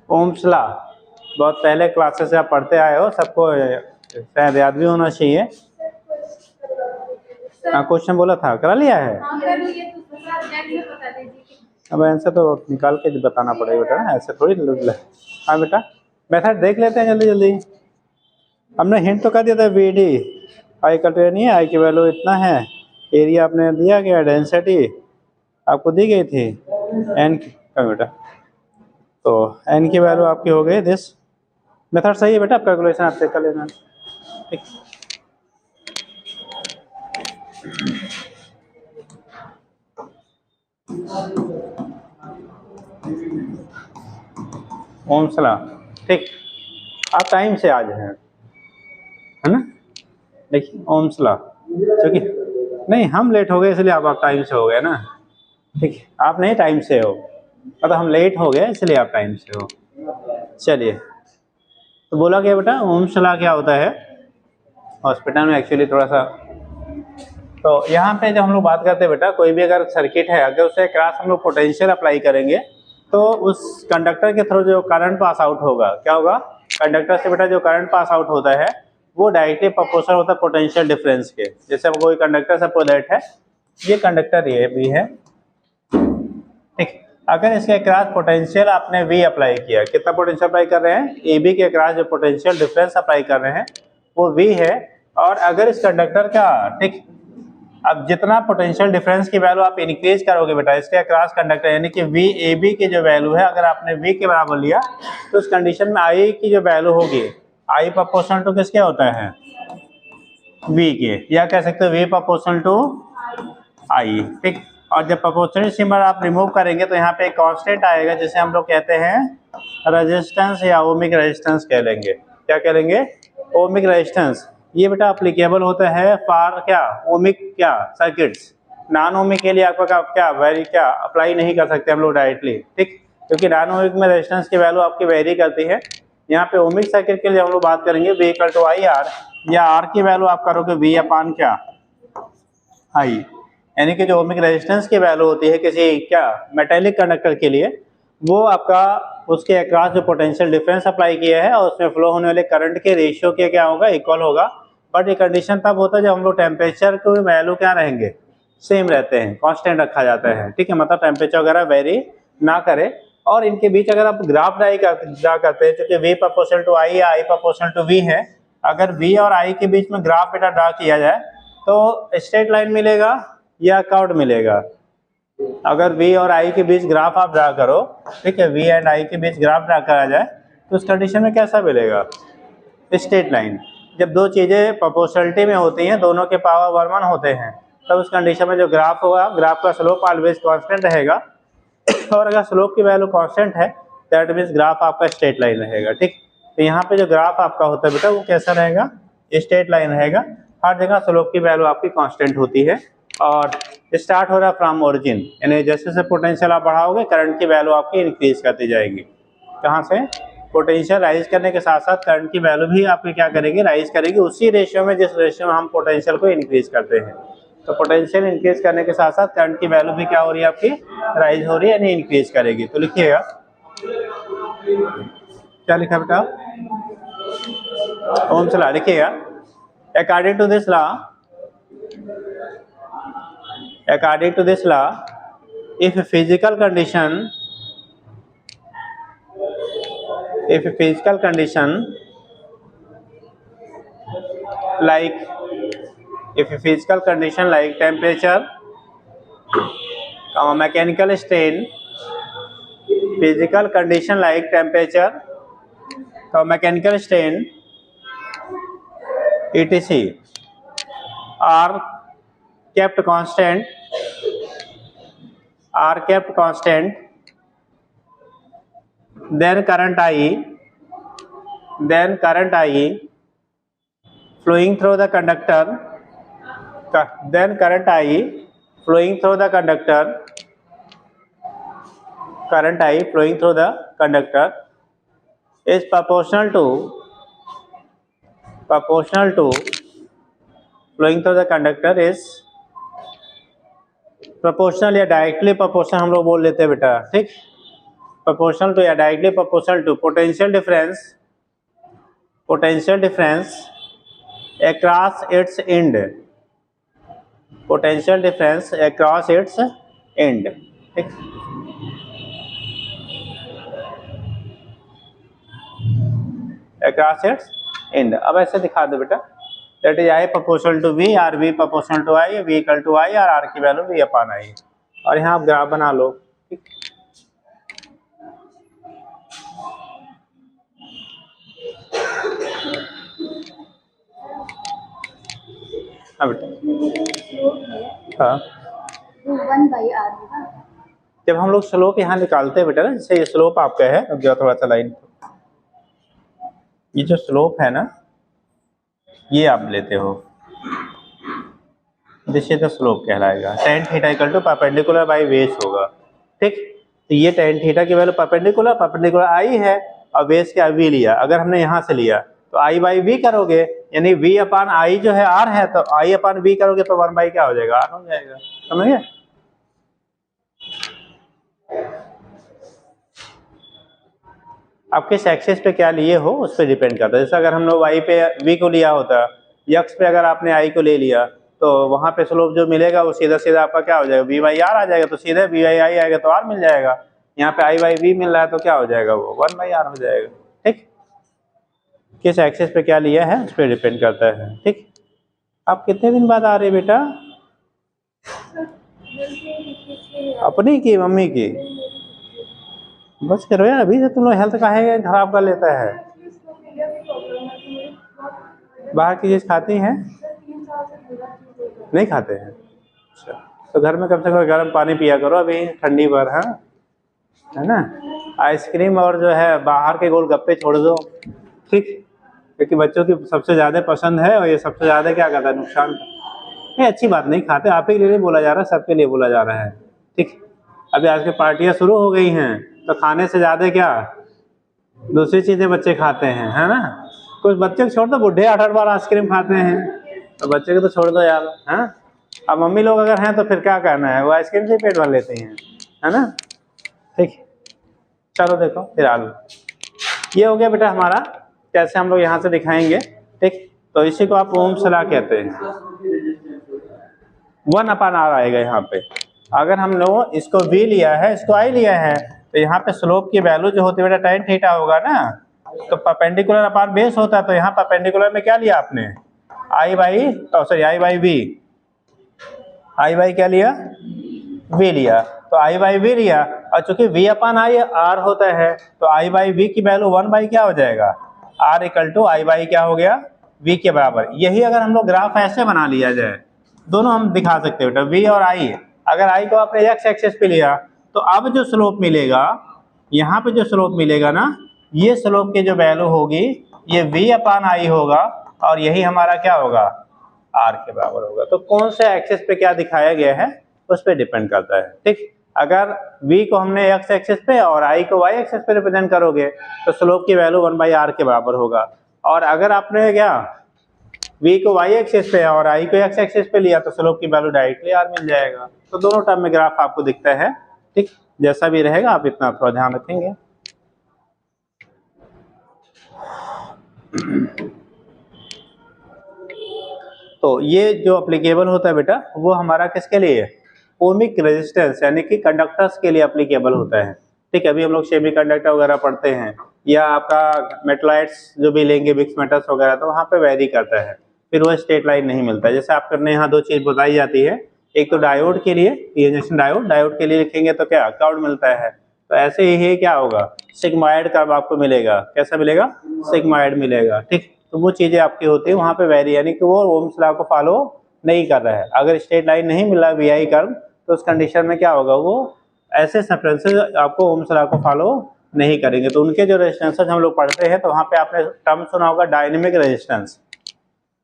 Ohm's law बहुत पहले classes से आप पढ़ते आए हो, सबको शायद याद भी होना चाहिए। क्वेश्चन बोला था, करा लिया है। अब आंसर तो निकाल के बताना पड़ेगा बेटा, ऐसे थोड़ी। हाँ बेटा, मेथड देख लेते हैं जल्दी जल्दी। हमने हिंट तो कर दिया था, बी डी आई कटेरिया नहीं है, आई की वैल्यू इतना है, एरिया आपने दिया गया, डेंसिटी आपको दी गई थी, एन बेटा, तो एन की वैल्यू आपकी हो गई दिस। मेथड सही है बेटा, कैलकुलेशन आप चेक कर लेना। ठीक, ओम्स लॉ। ठीक, आप टाइम से आज हैं, है ना। देखिए ओम्स लॉ, क्योंकि नहीं हम लेट हो गए इसलिए आप टाइम से हो गए ना। ठीक है, आप नहीं टाइम से हो, मतलब हम लेट हो गए इसलिए आप टाइम से हो। चलिए, तो बोला क्या बेटा, ओम्स लॉ क्या होता है हॉस्पिटल में एक्चुअली थोड़ा सा। तो यहाँ पे जब हम लोग बात करते हैं बेटा, कोई भी अगर सर्किट है, अगर उसे क्रॉस हम लोग पोटेंशियल अप्लाई करेंगे तो उस कंडक्टर के थ्रू जो करंट पास आउट होगा, क्या होगा, कंडक्टर से बेटा जो करंट पास आउट होता है वो डायरेक्टली प्रोपोर्शनल होता है पोटेंशियल डिफरेंस के। जैसे कोई कंडक्टर सपोज दैट है, ये कंडक्टर ये भी है, ठीक, अगर इसके क्रॉस पोटेंशियल आपने V अप्लाई किया, कितना पोटेंशियल अप्लाई कर रहे हैं, AB के क्रॉस जो पोटेंशियल डिफरेंस अप्लाई कर रहे हैं वो V है। और अगर इस कंडक्टर का, ठीक, अब जितना पोटेंशियल डिफरेंस की वैल्यू आप इंक्रीज करोगे बेटा इसके क्रॉस कंडक्टर, यानी कि V AB की जो वैल्यू है, अगर आपने V के बराबर लिया तो उस कंडीशन में I की जो वैल्यू होगी, I प्रोपोर्शनल टू किसके होता है, V के, या कह सकते हो V प्रोपोर्शनल टू I। ठीक, और जब प्रोपोर्शनल सिंबल आप रिमूव करेंगे तो यहाँ पे एक कांस्टेंट आएगा जिसे हम लोग कहते हैं रेजिस्टेंस या ओमिक रेजिस्टेंस कह लेंगे। क्या कह लेंगे, ओमिक रेजिस्टेंस। ये बेटा अप्लीकेबल होता है फॉर क्या, ओमिक क्या सर्किट्स। नॉन ओमिक के लिए आपका क्या वेरी क्या अप्लाई नहीं कर सकते हम लोग डायरेक्टली, ठीक, क्योंकि नॉन ओमिक में रेजिस्टेंस की वैल्यू आपकी वेरी करती है। यहाँ पे ओमिक सर्किट के लिए हम लोग बात करेंगे V equal to I R, या आर की वैल्यू आप करोगे V अपान क्या आई, यानी कि जो ओमिक रेजिस्टेंस की वैल्यू होती है किसी क्या मेटेलिक कंडक्टर के लिए, वो आपका उसके अक्रॉस जो पोटेंशियल डिफरेंस अप्लाई किया है और उसमें फ्लो होने वाले करंट के रेशियो के क्या होगा, इक्वल होगा। बट ये कंडीशन तब होता है जब हम लोग टेम्परेचर के वैल्यू क्या रहेंगे, सेम रहते हैं, कांस्टेंट रखा जाता है, ठीक है, मतलब टेम्परेचर वगैरह वेरी ना करे। और इनके बीच अगर आप ग्राफ ड्रा करते हैं, क्योंकि V प्रोपोर्शनल टू I या I प्रोपोर्शनल टू V है, अगर V और I के बीच में ग्राफ बेटा ड्रा किया जाए तो स्ट्रेट लाइन मिलेगा या कर्व्ड मिलेगा। अगर V और I के बीच ग्राफ आप ड्रा करो, ठीक है, V एंड I के बीच ग्राफ ड्रा करा जाए तो उस कंडीशन में कैसा मिलेगा, स्ट्रेट लाइन। जब दो चीजें प्रोपोर्शनलिटी में होती हैं, दोनों के पावर 1 होते हैं, तब उस कंडीशन में जो ग्राफ होगा, ग्राफ का स्लोप ऑलवेज कांस्टेंट रहेगा। और अगर स्लोप की वैल्यू कांस्टेंट है दैट मीन्स ग्राफ आपका स्ट्रेट लाइन रहेगा। ठीक, तो यहाँ पे जो ग्राफ आपका होता है बेटा वो कैसा रहेगा, स्ट्रेट लाइन रहेगा। हर जगह स्लोप की वैल्यू आपकी कांस्टेंट होती है और स्टार्ट हो रहा है फ्रॉम ओरिजिन, यानी जैसे जैसे पोटेंशियल आप बढ़ाओगे करंट की वैल्यू आपकी इंक्रीज करती जाएगी। कहाँ से, पोटेंशियल राइज करने के साथ साथ करंट की वैल्यू भी आपकी क्या करेगी, राइज करेगी, उसी रेशियो में जिस रेशियो में हम पोटेंशियल को इंक्रीज करते हैं। तो पोटेंशियल इंक्रीज करने के साथ साथ करंट की वैल्यू भी क्या हो रही है आपकी, राइज हो रही है, यानी इंक्रीज करेगी। तो लिखिएगा, क्या लिखा बेटा, ओम्स लॉ लिखिएगा। According to this law, according to this law, if a physical condition like temperature, mechanical strain, physical condition like temperature, mechanical strain, etc. are kept constant, then current I flowing through the conductor, is proportional to flowing through the conductor is proportional या directly proportional हम लोग बोल लेते हैं बेटा, ठीक। Proportional to या directly proportional to potential difference across its end, potential difference across its end, ठीक। Across its end. अब ऐसे दिखा दो बेटा, that is I proportional to V or V proportional to I, V equal to I और R की value we upon I. और यहाँ आप ग्राफ बना लो, ठीक। हाँ बेटा, हाँ जब हम लोग स्लोप यहाँ निकालते हैं बेटा ना, जैसे ये स्लोप आपका है, अब जो थोड़ा सा लाइन, ये जो स्लोप है ना ये आप लेते हो, दिस इज द स्लोप कहलाएगा। tan theta equal to perpendicular by base होगा, ठीक। तो ये tan थीटा की वैल्यू परपेंडिकुलर आई है और बेस क्या वी लिया। अगर हमने यहाँ से लिया तो आई बाई वी करोगे, यानी वी अपान आई जो है आर है, तो आई अपान वी करोगे तो 1 बाई क्या हो जाएगा, आर हो जाएगा। समझ गए? आप किस एक्सिस पे क्या लिए हो उस पर डिपेंड करता है। जैसे अगर हम लोग वाई पे वी को लिया होता, यक्स पे अगर आपने आई को ले लिया, तो वहां पे स्लोप जो मिलेगा वो सीधा सीधा आपका क्या हो जाएगा, वी बाई आर आ जाएगा, तो सीधे वी बाई आई आएगा तो आर मिल जाएगा। यहाँ पे आई बाई वी मिल रहा है तो क्या हो जाएगा, वो 1 बाई आर हो जाएगा, ठीक। किस एक्सिस पे क्या लिया है उस पर डिपेंड करता है, ठीक। आप कितने दिन बाद आ रहे बेटा? अपनी की मम्मी की? बस करो यार, अभी से तुम लोग हेल्थ काहे खराब कर लेता है। बाहर की चीज खाती हैं? नहीं खाते हैं? अच्छा, तो घर में कम से कम गर्म पानी पिया करो अभी ठंडी पर, है ना। आइसक्रीम और जो है बाहर के गोलगप्पे छोड़ दो, ठीक, क्योंकि बच्चों की सबसे ज़्यादा पसंद है और ये सबसे ज़्यादा क्या करता है, नुकसान। ये अच्छी बात नहीं, खाते आप ही के लिए बोला जा रहा है, सबके लिए बोला जा रहा है, ठीक। अभी आज की पार्टियाँ शुरू हो गई हैं तो खाने से ज़्यादा क्या दूसरी चीज़ें बच्चे खाते हैं, है ना। कुछ बच्चे को छोड़ दो, बुढ़े 8-8 बार आइसक्रीम खाते हैं, तो बच्चे को तो छोड़ दो यार, हैं। अब मम्मी लोग अगर हैं तो फिर क्या करना है, वो आइसक्रीम से पेट भर लेते हैं, है ना, ठीक। चलो देखो फिलहाल ये हो गया बेटा हमारा, कैसे हम लोग यहाँ से दिखाएंगे, ठीक। तो इसी को आप ओम्स लॉ कहते हैं। 1 अपान आर आएगा यहाँ पे। अगर हम लोग इसको v लिया है, इसको i लिया है, तो यहाँ पे स्लोप की वैल्यू जो होती है बेटा tan थीटा होगा ना, तो परपेंडिकुलर अपान बेस होता है, तो यहाँ परपेंडिकुलर में क्या लिया आपने, i by v, i by क्या लिया, v लिया, तो i बाई v लिया, और चूंकि v अपान आई r होता है, तो i बाई v की वैल्यू 1 बाई क्या हो जाएगा, r equal to i by क्या हो गया, v के बराबर। यही अगर हम लोग ग्राफ ऐसे बना लिया जाए, दोनों हम दिखा सकते हैं बेटा, v और i। अगर i को आपने x एक्सिस पे लिया, तो अब जो स्लोप मिलेगा, यहाँ पे जो स्लोप मिलेगा ना, ये स्लोप की जो वैल्यू होगी ये v अपान i होगा, और यही हमारा क्या होगा, r के बराबर होगा। तो कौन से एक्सिस पे क्या दिखाया गया है उस पर डिपेंड करता है, ठीक। अगर v को हमने x एक्सिस पे और i को y एक्सिस पे रिप्रेजेंट करोगे तो स्लोप की वैल्यू 1 बाई r के बराबर होगा। और अगर आपने क्या v को y एक्सिस पे और i को x एक्सिस पे लिया तो स्लोप की वैल्यू डायरेक्टली r मिल जाएगा। तो दोनों टर्म में ग्राफ आपको दिखता है, ठीक। जैसा भी रहेगा आप इतना थोड़ा ध्यान रखेंगे। तो ये जो अप्लीकेबल होता है बेटा वो हमारा किसके लिए, ओमिक रेजिस्टेंस यानी कि कंडक्टर्स के लिए अप्लीकेबल होता है, ठीक है। अभी हम लोग सेमी कंडक्टर वगैरह पढ़ते हैं, या आपका मेटलाइट्स जो भी लेंगे मिक्स मेटल्स वगैरह, तो वहाँ पे वेरी करता है, फिर वो स्ट्रेट लाइन नहीं मिलता है। जैसे आपने यहाँ 2 चीज़ बताई जाती है, एक तो डायोड के लिए, इंजेक्शन डायोड के लिए लिखेंगे तो क्या कर्व मिलता है, तो ऐसे ही क्या होगा, सिग्मॉइड कर्व आपको मिलेगा। कैसा मिलेगा, सिग्मॉइड मिलेगा, ठीक। तो वो चीज़ें आपकी होती है वहाँ पे वेरी, यानी कि वो ओम्स लॉ को फॉलो नहीं कर रहा है। अगर स्ट्रेट लाइन नहीं मिल रहा वी आई कर्व, तो उस कंडीशन में क्या होगा, वो ऐसे सफरेंसेस आपको ओम्स लॉ को फॉलो नहीं करेंगे। तो उनके जो रेजिस्टेंसेस हम लोग पढ़ते हैं, तो वहाँ पे आपने टर्म सुना होगा डायनेमिक रेजिस्टेंस,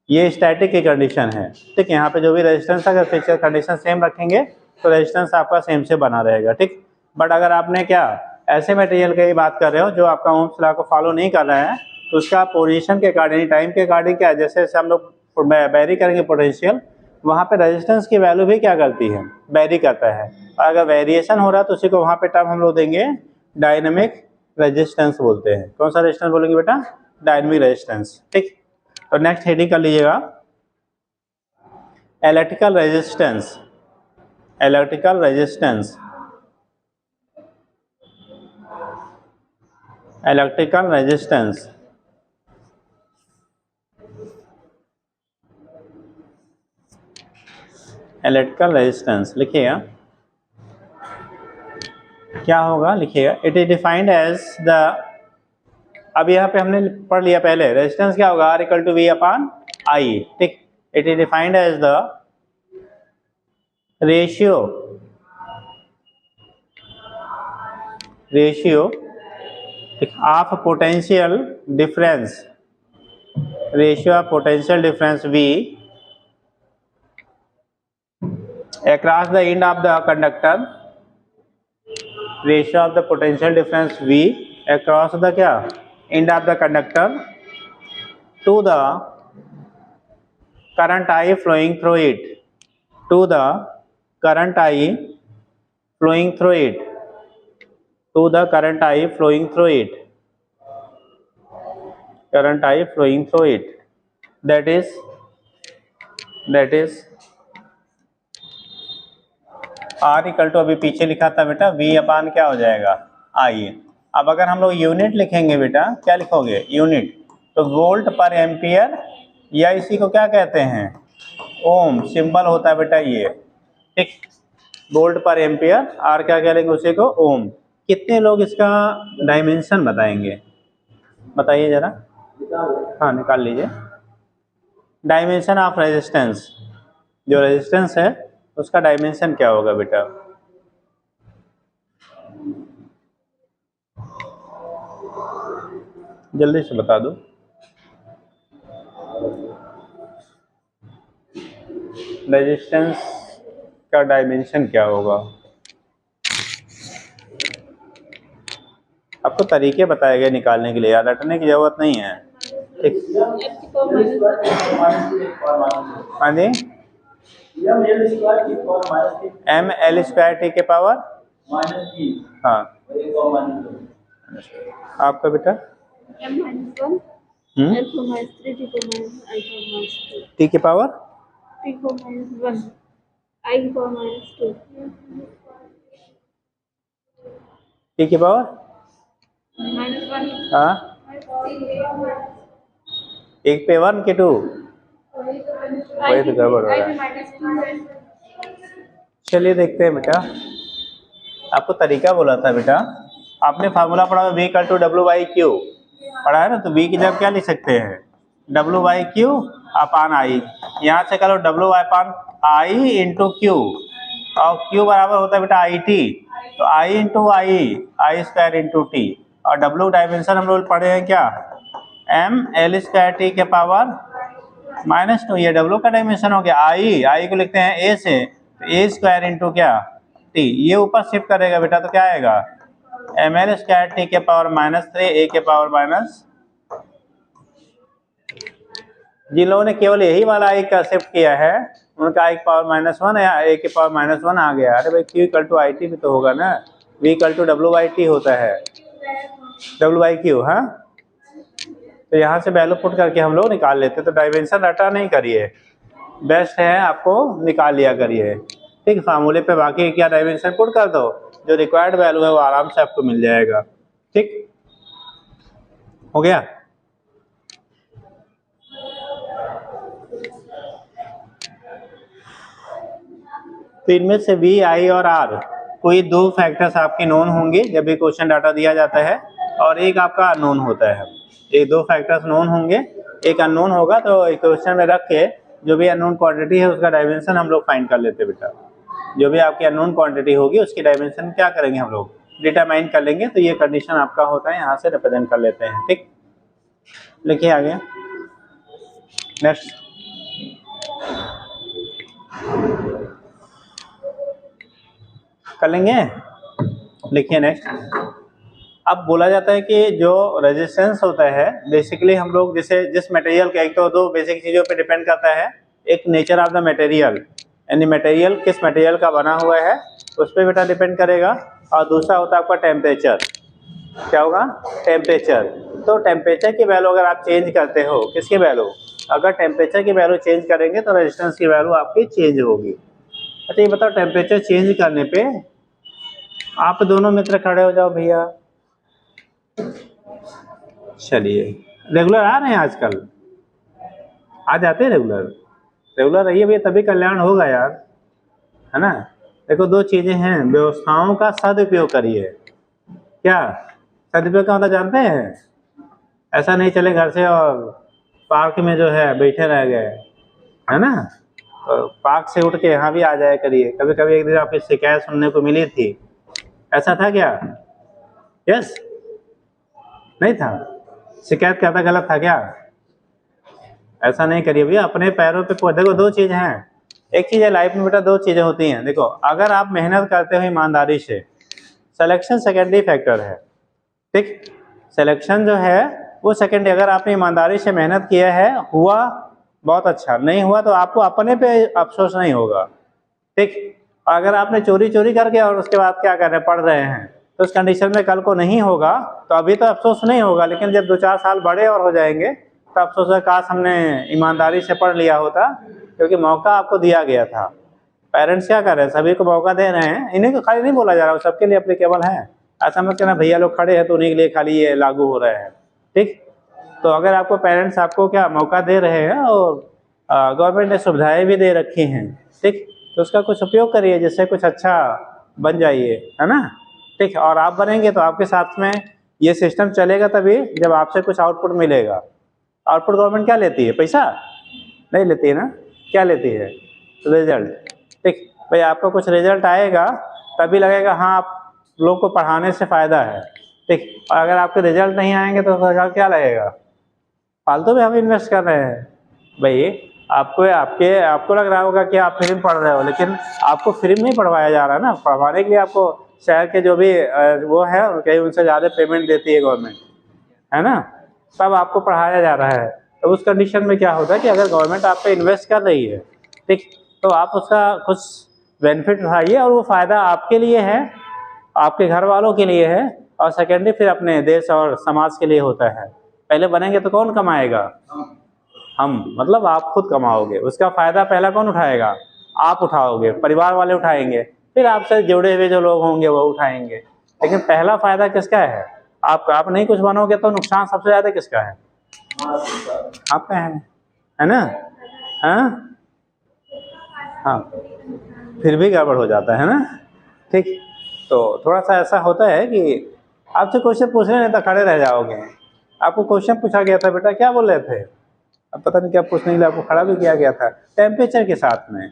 ये स्टैटिक की कंडीशन है, ठीक। यहाँ पे जो भी रेजिस्टेंस अगर फिक्सर कंडीशन सेम रखेंगे तो रेजिस्टेंस आपका सेम से बना रहेगा, ठीक। बट अगर आपने क्या ऐसे मटेरियल की बात कर रहे हो जो आपका ओम्स लॉ को फॉलो नहीं कर रहा है, तो उसका पोजीशन के अकॉर्डिंग, टाइम के अकॉर्डिंग क्या है, जैसे हम लोग वेरी करेंगे पोटेंशियल, वहाँ पे रेजिस्टेंस की वैल्यू भी क्या करती है, वेरी करता है। और अगर वेरिएशन हो रहा है तो उसी को वहाँ पे टर्म हम लोग देंगे डायनेमिक रेजिस्टेंस बोलते हैं। कौन सा रेजिस्टेंस बोलेंगे बेटा, डायनेमिक रेजिस्टेंस। ठीक, तो नेक्स्ट हेडिंग कर लीजिएगा electrical resistance. Electrical resistance, electrical resistance. Electrical resistance लिखिएगा क्या होगा, लिखिएगा it is defined as the, अब यहाँ पे हमने पढ़ लिया पहले, रेजिस्टेंस क्या होगा, R equal to V upon I। ठीक, it is defined as the ratio of potential difference, ratio of potential difference V across the end of the conductor, ratio of the potential difference V across the क्या end of the conductor to the current I flowing through it, to the current I flowing through it, to the current I flowing through it, current I flowing through it, that is R equal to, अभी पीछे लिखा था बेटा V अपान क्या हो जाएगा I। अब अगर हम लोग यूनिट लिखेंगे बेटा, क्या लिखोगे यूनिट, तो वोल्ट पर एम्पियर, या इसी को क्या कहते हैं ओम, सिंबल होता है बेटा ये। ठीक, वोल्ट पर एम्पियर, R क्या कह लेंगे उसी को ओम। कितने लोग इसका डायमेंशन बताएंगे, बताइए जरा, हाँ निकाल लीजिए। डायमेंशन ऑफ रेजिस्टेंस, जो रेजिस्टेंस है उसका डायमेंशन क्या होगा बेटा, जल्दी से बता दो। रेजिस्टेंस का डायमेंशन क्या होगा, आपको तरीके बताए गए निकालने के लिए, याद रटने की जरूरत नहीं है। ठीक, हाँ जी, mL² के पावर, हाँ आपका बेटा T के पावर T की पावर, हाँ एक पे 1 के 2, वही तो गड़बड़ हो रहा है। चलिए देखते हैं बेटा, आपको तरीका बोला था बेटा, आपने फार्मूला पढ़ा V इक्वल टू W/Q पढ़ा है ना, तो V की जगह क्या लिख सकते हैं W/Q अपान I। यहाँ से करो W upon I into Q, और Q बराबर होता है बेटा IT, तो I into I² into T, और W डायमेंशन हम लोग पढ़े हैं क्या mL² के पावर -2, ये W का डायमेंशन हो गया। I को लिखते हैं A से, तो A² इंटू क्या T, ये ऊपर शिफ्ट करेगा बेटा, तो क्या आएगा mL² T के पावर -3 A के पावर जिन लोगों ने केवल यही वाला I का शिफ्ट किया है उनका I के पावर -1 या A के पावर -1 आ गया। अरे भाई Q इक्वल टू IT भी तो होगा ना, V इक्वल टू W/T होता है, W/Q। हाँ, तो यहाँ से वैल्यू पुट करके हम लोग निकाल लेते, तो डायमेंशन रटा नहीं करिए, बेस्ट है आपको निकाल लिया करिए। ठीक, फार्मूले पे बाकी क्या डायमेंशन पुट कर दो, जो रिक्वायर्ड वैल्यू है वो आराम से आपको मिल जाएगा। ठीक हो गया। तो इनमें से V, I और R कोई दो फैक्टर्स आपके नोन होंगे जब भी क्वेश्चन डाटा दिया जाता है, और एक आपका अननोन होता है। ये दो फैक्टर्स नोन होंगे, एक अननोन होगा, तो क्वेश्चन में रख के जो भी अननोन क्वांटिटी है उसका डायमेंशन हम लोग फाइंड कर लेते हैं बेटा। जो भी आपकी अननोन क्वांटिटी होगी उसकी डायमेंशन क्या करेंगे हम लोग, डिटरमाइन कर लेंगे। तो ये कंडीशन आपका होता है, यहाँ से रिप्रेजेंट कर लेते हैं। ठीक, लिखिए आगे नेक्स्ट। कर लेंगे, लिखिए नेक्स्ट। अब बोला जाता है कि जो रेजिस्टेंस होता है बेसिकली हम लोग जैसे जिस मटेरियल के, एक तो दो बेसिक चीज़ों पे डिपेंड करता है, एक नेचर ऑफ द मटेरियल, यानी मटेरियल किस मटेरियल का बना हुआ है उस पर बेटा डिपेंड करेगा। और दूसरा होता है आपका टेम्परेचर। क्या होगा? टेम्परेचर। तो टेम्परेचर की वैल्यू अगर आप चेंज करते हो, किसकी वैल्यू? अगर टेम्परेचर की वैल्यू चेंज करेंगे तो रेजिस्टेंस की वैल्यू आपकी चेंज होगी। अच्छा ये बताओ, टेम्परेचर चेंज करने पे आप दोनों मित्र खड़े हो जाओ भैया। चलिए, रेगुलर आ रहे हैं आजकल? आ जाते हैं रेगुलर? रेगुलर रहिए भैया, तभी कल्याण होगा यार, है ना। देखो दो चीजें हैं, व्यवस्थाओं का सदुपयोग करिए। क्या सदुपयोग का होता जानते हैं? ऐसा नहीं चले घर से और पार्क में जो है बैठे रह गए, है ना। तो पार्क से उठ के यहाँ भी आ जाया करिए। कभी कभी एक दिन आपकी शिकायत सुनने को मिली थी, ऐसा था क्या? यस? नहीं था? शिकायत करता गलत था क्या? ऐसा नहीं करिए भैया, अपने पैरों पे। देखो दो चीज हैं, एक चीज है लाइफ में बेटा, दो चीजें होती हैं। देखो अगर आप मेहनत करते हो ईमानदारी से, सिलेक्शन सेकेंडरी फैक्टर है, ठीक। सिलेक्शन जो है वो सेकेंडरी। अगर आपने ईमानदारी से मेहनत किया है, हुआ बहुत अच्छा, नहीं हुआ तो आपको अपने पे अफसोस नहीं होगा, ठीक। अगर आपने चोरी करके और उसके बाद क्या कर रहे हैं, पढ़ रहे हैं, तो उस कंडीशन में कल को नहीं होगा तो अभी तो अफसोस नहीं होगा, लेकिन जब 2-4 साल बड़े और हो जाएंगे तो अफसोस है, काश हमने ईमानदारी से पढ़ लिया होता, क्योंकि मौका आपको दिया गया था। पेरेंट्स क्या कर रहे हैं, सभी को मौका दे रहे हैं, इन्हीं को खाली नहीं बोला जा रहा, सबके लिए एप्लीकेबल है। ऐसा मत कहना भैया लोग खड़े हैं तो उन्हीं के लिए खाली ये लागू हो रहे हैं, ठीक। तो अगर आपको पेरेंट्स आपको क्या मौका दे रहे हैं और गवर्नमेंट ने सुविधाएं भी दे रखी हैं, ठीक, तो उसका कुछ उपयोग करिए, जिससे कुछ अच्छा बन जाइए, है ना, ठीक। और आप बनेंगे तो आपके साथ में ये सिस्टम चलेगा तभी जब आपसे कुछ आउटपुट मिलेगा। आउटपुट गवर्नमेंट क्या लेती है? पैसा नहीं लेती है ना, क्या लेती है? रिजल्ट, ठीक। भाई आपको कुछ रिजल्ट आएगा तभी लगेगा हाँ आप लोग को पढ़ाने से फ़ायदा है, ठीक। और अगर आपके रिजल्ट नहीं आएंगे तो सरकार क्या लगेगा, फालतू में हम इन्वेस्ट कर रहे हैं। भाई आपको लग रहा होगा कि आप फ्री में पढ़ रहे हो, लेकिन आपको फ्री में नहीं पढ़वाया जा रहा है ना। पढ़वाने के लिए आपको शहर के जो भी वो है उनसे ज़्यादा पेमेंट देती है गवर्नमेंट, है ना, तब आपको पढ़ाया जा रहा है। तो उस कंडीशन में क्या होता है कि अगर गवर्नमेंट आप पे इन्वेस्ट कर रही है, ठीक, तो आप उसका कुछ बेनिफिट उठाइए, और वो फ़ायदा आपके लिए है, आपके घर वालों के लिए है, और सेकेंडरी फिर अपने देश और समाज के लिए होता है। पहले बनेंगे तो कौन कमाएगा? हम, मतलब आप खुद कमाओगे, उसका फ़ायदा पहला कौन उठाएगा? आप उठाओगे, परिवार वाले उठाएंगे, फिर आपसे जुड़े हुए जो लोग होंगे वो उठाएंगे, लेकिन पहला फ़ायदा किसका है? आपका। आप नहीं कुछ बनोगे तो नुकसान सबसे ज़्यादा किसका है? आपका है ना। हाँ हाँ, फिर भी गड़बड़ हो जाता है ना, ठीक। तो थोड़ा सा ऐसा होता है कि आपसे क्वेश्चन पूछ रहे नहीं तो खड़े रह जाओगे। आपको क्वेश्चन पूछा गया था बेटा, क्या बोल रहे थे? अब पता नहीं क्या पूछने के लिए आपको खड़ा भी किया गया था। टेम्परेचर के साथ में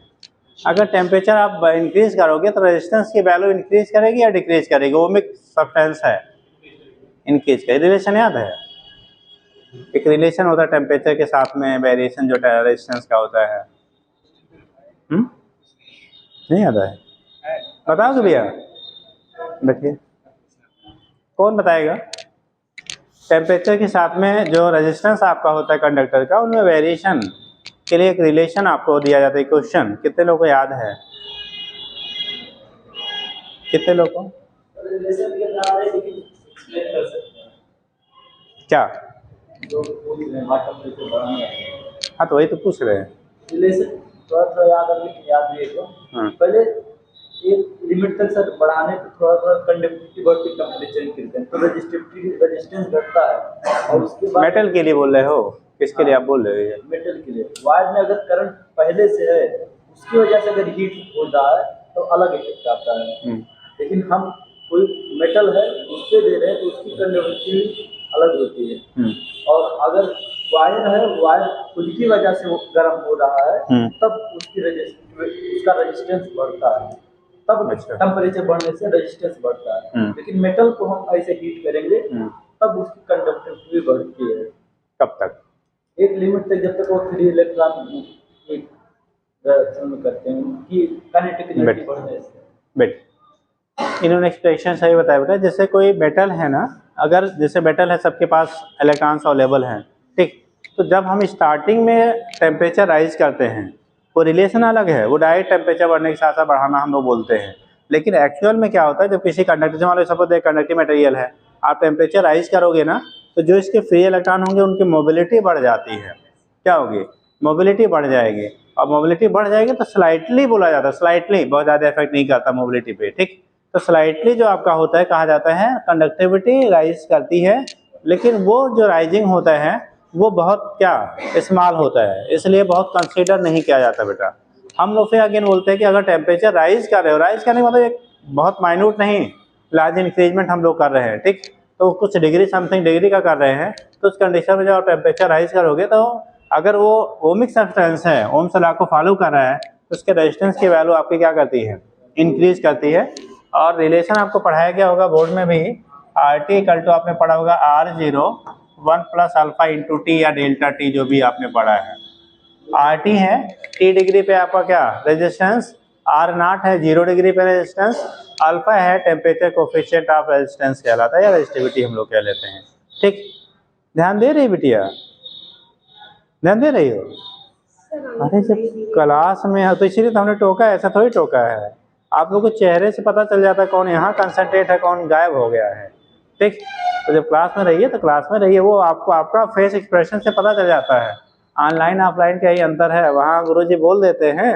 अगर टेम्परेचर आप इंक्रीज करोगे तो रेजिस्टेंस की वैल्यू इंक्रीज करेगी या डिक्रीज करेगी? ओमिक सब्सटेंस है, इंक्रीज का रिलेशन याद है? एक रिलेशन होता है टेम्परेचर के साथ में वेरिएशन जो रेजिस्टेंस का होता है। नहीं याद है? बताओगे भैया? देखिए कौन बताएगा? टेम्परेचर के साथ में जो रेजिस्टेंस आपका होता है कंडक्टर का, उनमें वेरिएशन के लिए एक रिलेशन आपको दिया जाता है। क्वेश्चन कितने लोगों को याद है? कितने लोगों को? क्या? हाँ तो वही तो पूछ रहे हैं। थोड़ा याद नहीं है। पहले एक लिमिट तक सर बढ़ाने पे थोड़ा कंडक्टिविटी बढ़ती, टेम्परेचर इंक्रीज करते तो रेजिस्टेंस घटता है। और उसके बाद मेटल के लिए बोल रहे हो? किसके लिए आप बोल रहे हो? मेटल के लिए वायर में अगर करंट पहले से है, उसकी वजह से अगर हीट हो रहा है तो अलग इफेक्ट आता है। लेकिन हम कोई मेटल है उस पर दे रहे हैं तो उसकी कंडक्टिविटी अलग होती है। और अगर वायर है, वायर खुद की वजह से वो गर्म हो रहा है, तब उसका रेजिस्टेंस बढ़ता है, तब टेम्परेचर बढ़ने से रेजिस्टेंस बढ़ता है। लेकिन मेटल को हम ऐसे हीट करेंगे तब उसकी कंडक्टिविटी बढ़ती है। कब तक? एक लिमिट तक, जब तक वो 3 इलेक्ट्रॉन एक करते हैं कि कनेक्टिविटी बढ़ने से। इन्होंने एक्सप्रेशन सही बताया बेटा। जैसे कोई मेटल है ना, अगर जैसे मेटल है, सबके पास इलेक्ट्रॉन्स अवेलेबल हैं, ठीक, तो जब हम स्टार्टिंग में टेम्परेचर राइज करते हैं वो रिलेशन अलग है, वो डायरेक्ट टेम्परेचर बढ़ने के साथ साथ बढ़ाना हम लोग बोलते हैं। लेकिन एक्चुअल में क्या होता है, जब किसी कंडक्टर मान लो सपोज एक कंडक्टिव मटेरियल है, आप टेम्परेचर राइज करोगे ना, तो जो इसके फ्री इलेक्ट्रॉन होंगे उनकी मोबिलिटी बढ़ जाती है। क्या होगी? मोबिलिटी बढ़ जाएगी, और मोबिलिटी बढ़ जाएगी तो स्लाइटली बोला जाता है, स्लाइटली, बहुत ज़्यादा इफेक्ट नहीं करता मोबिलिटी पे, ठीक। तो स्लाइटली जो आपका होता है, कहा जाता है कंडक्टिविटी राइज करती है, लेकिन वो जो राइजिंग होता है वो बहुत क्या स्मॉल होता है, इसलिए बहुत कंसीडर नहीं किया जाता बेटा। हम लोग फिर अगेन बोलते हैं कि अगर टेम्परेचर राइज कर रहे हो, राइज करने का मतलब एक बहुत माइन्यूट नहीं, लार्ज इंक्रीजमेंट हम लोग कर रहे हैं, ठीक। तो कुछ डिग्री समथिंग डिग्री का कर रहे हैं, तो उस कंडीशन में जब आप टेम्परेचर राइज करोगे, तो अगर वो ओमिक सब्सटेंस है, ओम्स लॉ को फॉलो कर रहा है, तो उसके रेजिस्टेंस की वैल्यू आपकी क्या करती है? इंक्रीज करती है। और रिलेशन आपको पढ़ाया गया होगा बोर्ड में भी, आर टी इक्वल टू आपने पढ़ा होगा R0 1 plus alpha into T या डेल्टा टी, जो भी आपने पढ़ा है। आर टी है टी डिग्री पे आपका क्या रेजिस्टेंस, आर नॉट है 0 डिग्री पे रेजिस्टेंस, अल्फा है टेम्परेचर कोफिशिएंट ऑफ रेजिस्टेंस कहलाता है, या रेजिस्टिविटी हम लोग कह लेते हैं, ठीक। ध्यान दे रही बिटिया? ध्यान दे रही हो? अरे जब क्लास में है तो इसीलिए तो हमने टोका है, ऐसा थोड़ी टोका है। आप लोग को चेहरे से पता चल जाता है कौन यहाँ कंसंट्रेट है, कौन गायब हो गया है, ठीक। तो जब क्लास में रहिए तो क्लास में रहिए, वो आपको आपका फेस एक्सप्रेशन से पता चल जाता है। ऑनलाइन ऑफलाइन का ही अंतर है, वहाँ गुरुजी बोल देते हैं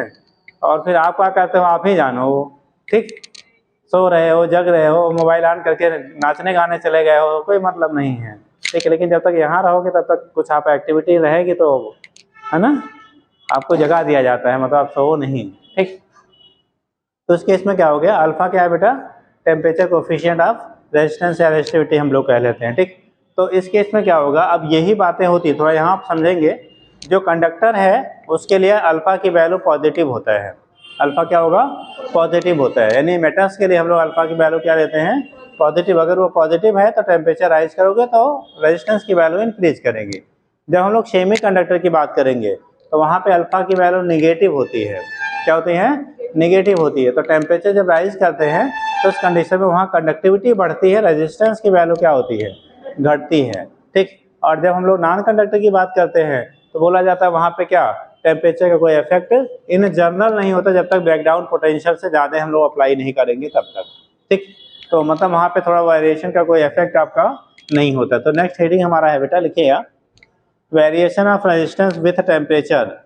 और फिर आप क्या कहते हो आप ही जानो, ठीक। सो रहे हो, जग रहे हो, मोबाइल ऑन करके नाचने गाने चले गए हो, कोई मतलब नहीं है, ठीक है। लेकिन जब तक यहाँ रहोगे तब तक कुछ आप एक्टिविटी रहेगी तो है ना, आपको जगा दिया जाता है, मतलब आप सो नहीं, ठीक। तो इस केस में क्या हो गया, अल्फा क्या है बेटा? टेम्परेचर कोफिशिएंट ऑफ रेजिस्टेंस या रेजिस्टिविटी हम लोग कह लेते हैं, ठीक। तो इस केस में क्या होगा, अब यही बातें होती थोड़ा यहाँ आप समझेंगे। जो कंडक्टर है उसके लिए अल्फा की वैल्यू पॉजिटिव होता है, अल्फा क्या होगा? पॉजिटिव होता है, यानी मेटल्स के लिए हम लोग अल्फा की वैल्यू क्या लेते हैं? पॉजिटिव। अगर वो पॉजिटिव है तो टेम्परेचर राइज करोगे तो रेजिस्टेंस की वैल्यू इंक्रीज करेंगे। जब हम लोग सेमी कंडक्टर की बात करेंगे तो वहाँ पे अल्फा की वैल्यू निगेटिव होती है। क्या होती है? निगेटिव होती है। तो टेम्परेचर जब राइज करते हैं तो उस कंडीशन में वहाँ कंडक्टिविटी बढ़ती है, रेजिस्टेंस की वैल्यू क्या होती है? घटती है, ठीक। और जब हम लोग नॉन कंडक्टर की बात करते हैं तो बोला जाता है वहाँ पे क्या टेम्परेचर का कोई इफेक्ट इन जनरल नहीं होता, जब तक ब्रेकडाउन पोटेंशियल से ज़्यादा हम लोग अप्लाई नहीं करेंगे तब तक, ठीक। तो मतलब वहाँ पे थोड़ा वेरिएशन का कोई इफेक्ट आपका नहीं होता। तो नेक्स्ट हेडिंग हमारा है बेटा, लिखिएगा, variation of resistance with temperature.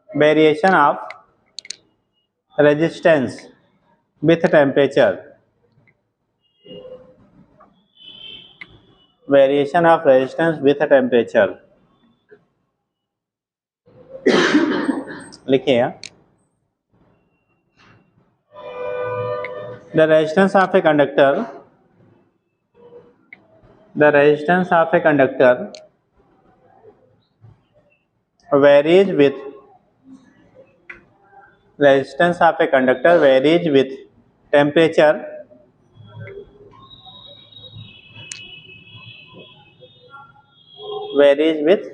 Variation of resistance with temperature, variation of resistance with temperature. लिखिए, the resistance of a conductor, the resistance of a conductor varies with, resistance of a conductor varies with temperature, varies with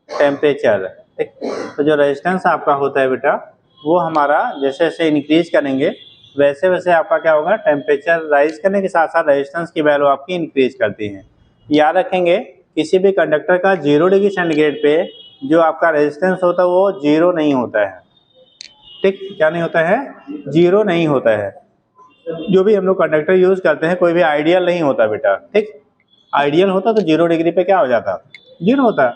temperature, ठीक। तो जो resistance आपका होता है बेटा वो हमारा जैसे जैसे इंक्रीज करेंगे वैसे वैसे आपका क्या होगा, टेम्परेचर राइज करने के साथ साथ रेजिस्टेंस की वैल्यू आपकी इंक्रीज करती है। याद रखेंगे किसी भी कंडक्टर का 0 डिग्री सेंटीग्रेड पे जो आपका रेजिस्टेंस होता है वो 0 नहीं होता है, ठीक। क्या नहीं होता है? 0 नहीं होता है। जो भी हम लोग कंडक्टर यूज करते हैं कोई भी आइडियल नहीं होता बेटा, ठीक। आइडियल होता तो 0 डिग्री पे क्या हो जाता? 0 होता।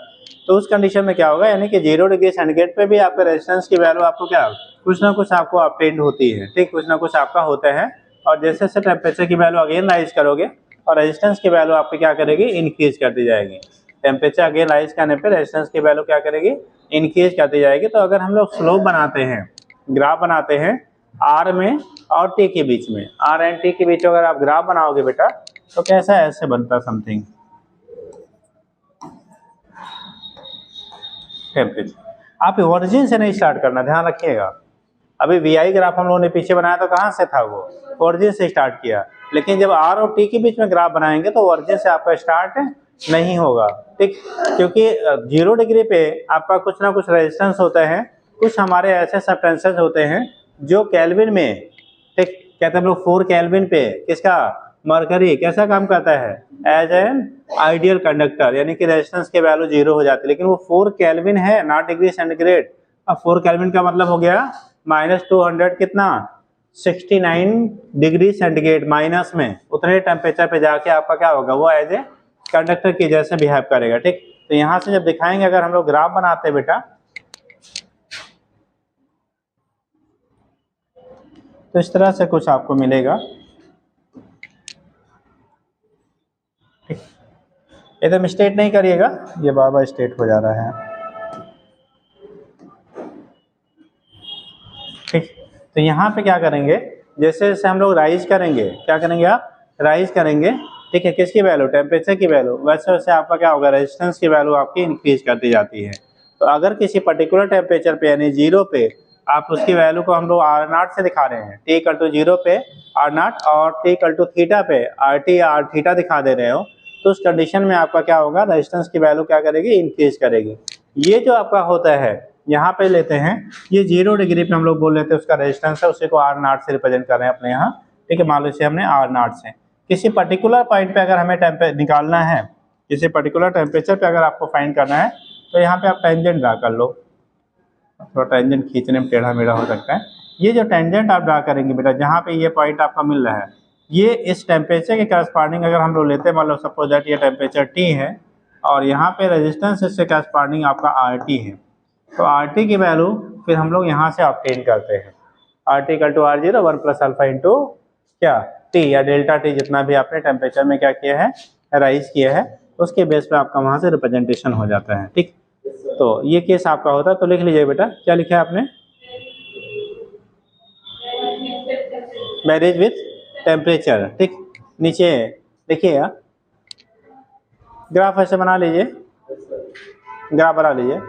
तो उस कंडीशन में क्या होगा, यानी कि 0 डिग्री सेंटीग्रेड पे भी आपके रेजिस्टेंस की वैल्यू आपको क्या कुछ ना कुछ आपको अपटेंड होती है, ठीक, कुछ ना कुछ आपका होता है। और जैसे जैसे टेम्परेचर की वैल्यू अगेन राइज करोगे और रेजिस्टेंस की वैल्यू आपकी क्या करेगी? इंक्रीज करती जाएगी। टेम्परेचर अगेन राइज करने पर रेजिस्टेंस की वैल्यू क्या करेगी? इंक्रीज करती जाएगी। तो अगर हम लोग स्लोप बनाते हैं, ग्राफ बनाते हैं आर में और टी के बीच में, आर एंड टी के बीच अगर आप ग्राफ बनाओगे बेटा तो कैसा ऐसे बनता समथिंग टेम्परेचर। आप ओरिजिन से नहीं स्टार्ट करना, ध्यान रखिएगा। अभी वीआई ग्राफ हम लोगों ने पीछे बनाया तो कहाँ से था? वो ओरिजिन से स्टार्ट किया। लेकिन जब आर और टी के बीच में ग्राफ बनाएंगे तो ओरिजिन से आपका स्टार्ट नहीं होगा, ठीक। क्योंकि 0 डिग्री पे आपका कुछ ना कुछ रेजिस्टेंस होता है, कुछ हमारे ऐसे सब्सटेंसेस होते हैं जो केल्विन में, ठीक, कहते हैं हम लोग 4 केल्विन पे किसका मरकरी कैसा काम करता है एज एन आइडियल कंडक्टर, यानी कि रेजिस्टेंस के वैल्यू 0 हो जाती है, लेकिन वो 4 केल्विन है नॉट डिग्री सेंटीग्रेड। अब 4 केल्विन का मतलब हो गया -200 कितना 69 डिग्री सेंटीग्रेड माइनस में, उतने टेम्परेचर पे जाके आपका क्या होगा वो एज ए कंडक्टर की जैसे बिहेव करेगा। ठीक, तो यहाँ से जब दिखाएंगे अगर हम लोग ग्राफ बनाते हैं बेटा तो इस तरह से कुछ आपको मिलेगा। एकदम स्ट्रेट नहीं करिएगा, ये बार बार स्ट्रेट हो जा रहा है। ठीक, तो यहाँ पे क्या करेंगे जैसे जैसे हम लोग राइज करेंगे, क्या करेंगे आप राइज करेंगे, ठीक है, किसकी वैल्यू टेम्परेचर की वैल्यू, वैसे वैसे आपका क्या होगा रेजिस्टेंस की वैल्यू आपकी इंक्रीज करती जाती है। तो अगर किसी पर्टिकुलर टेम्परेचर पे यानी 0 पे आप उसकी वैल्यू को हम लोग R0 से दिखा रहे हैं, T=0 पे R0 और T=θ पे RT या Rθ दिखा दे रहे हो, तो उस कंडीशन में आपका क्या होगा रेजिस्टेंस की वैल्यू क्या करेगी इंक्रीज करेगी। ये जो आपका होता है यहाँ पे लेते हैं ये 0 डिग्री पे हम लोग बोल लेते हैं उसका रेजिस्टेंस है, उसी को R0 से रिप्रेजेंट कर रहे हैं अपने यहाँ। ठीक है, मान लो इसे हमने R0 से किसी पर्टिकुलर पॉइंट पे अगर हमें टेम्परेचर निकालना है, किसी पर्टिकुलर टेम्परेचर पे अगर आपको फाइंड करना है तो यहाँ पे आप टेंजेंट ड्रा कर लो, थोड़ा टेंजेंट खींचने में टेढ़ा मेढ़ा हो सकता है। ये जो टेंजेंट आप ड्रा करेंगे बेटा जहाँ पे ये पॉइंट आपका मिल रहा है ये इस टेम्परेचर के करस्पॉन्डिंग अगर हम लोग लेते हैं, मान लो सपोज दैट ये टेम्परेचर T है और यहाँ पे रेजिस्टेंस इससे करस्पॉन्डिंग आपका RT है, तो RT की वैल्यू फिर हम लोग यहाँ से ऑब्टेन करते हैं RT=R0 1 + अल्फा इंटू क्या T या डेल्टा T, जितना भी आपने टेम्परेचर में क्या किया है राइज किया है उसके बेस पे आपका वहाँ से रिप्रेजेंटेशन हो जाता है। ठीक, तो ये केस आपका होता है, तो लिख लीजिए बेटा क्या लिखा है आपने मैरिज विथ टेम्परेचर। ठीक, नीचे देखिए ग्राफ ऐसे बना लीजिए, ग्राफ बना लीजिए।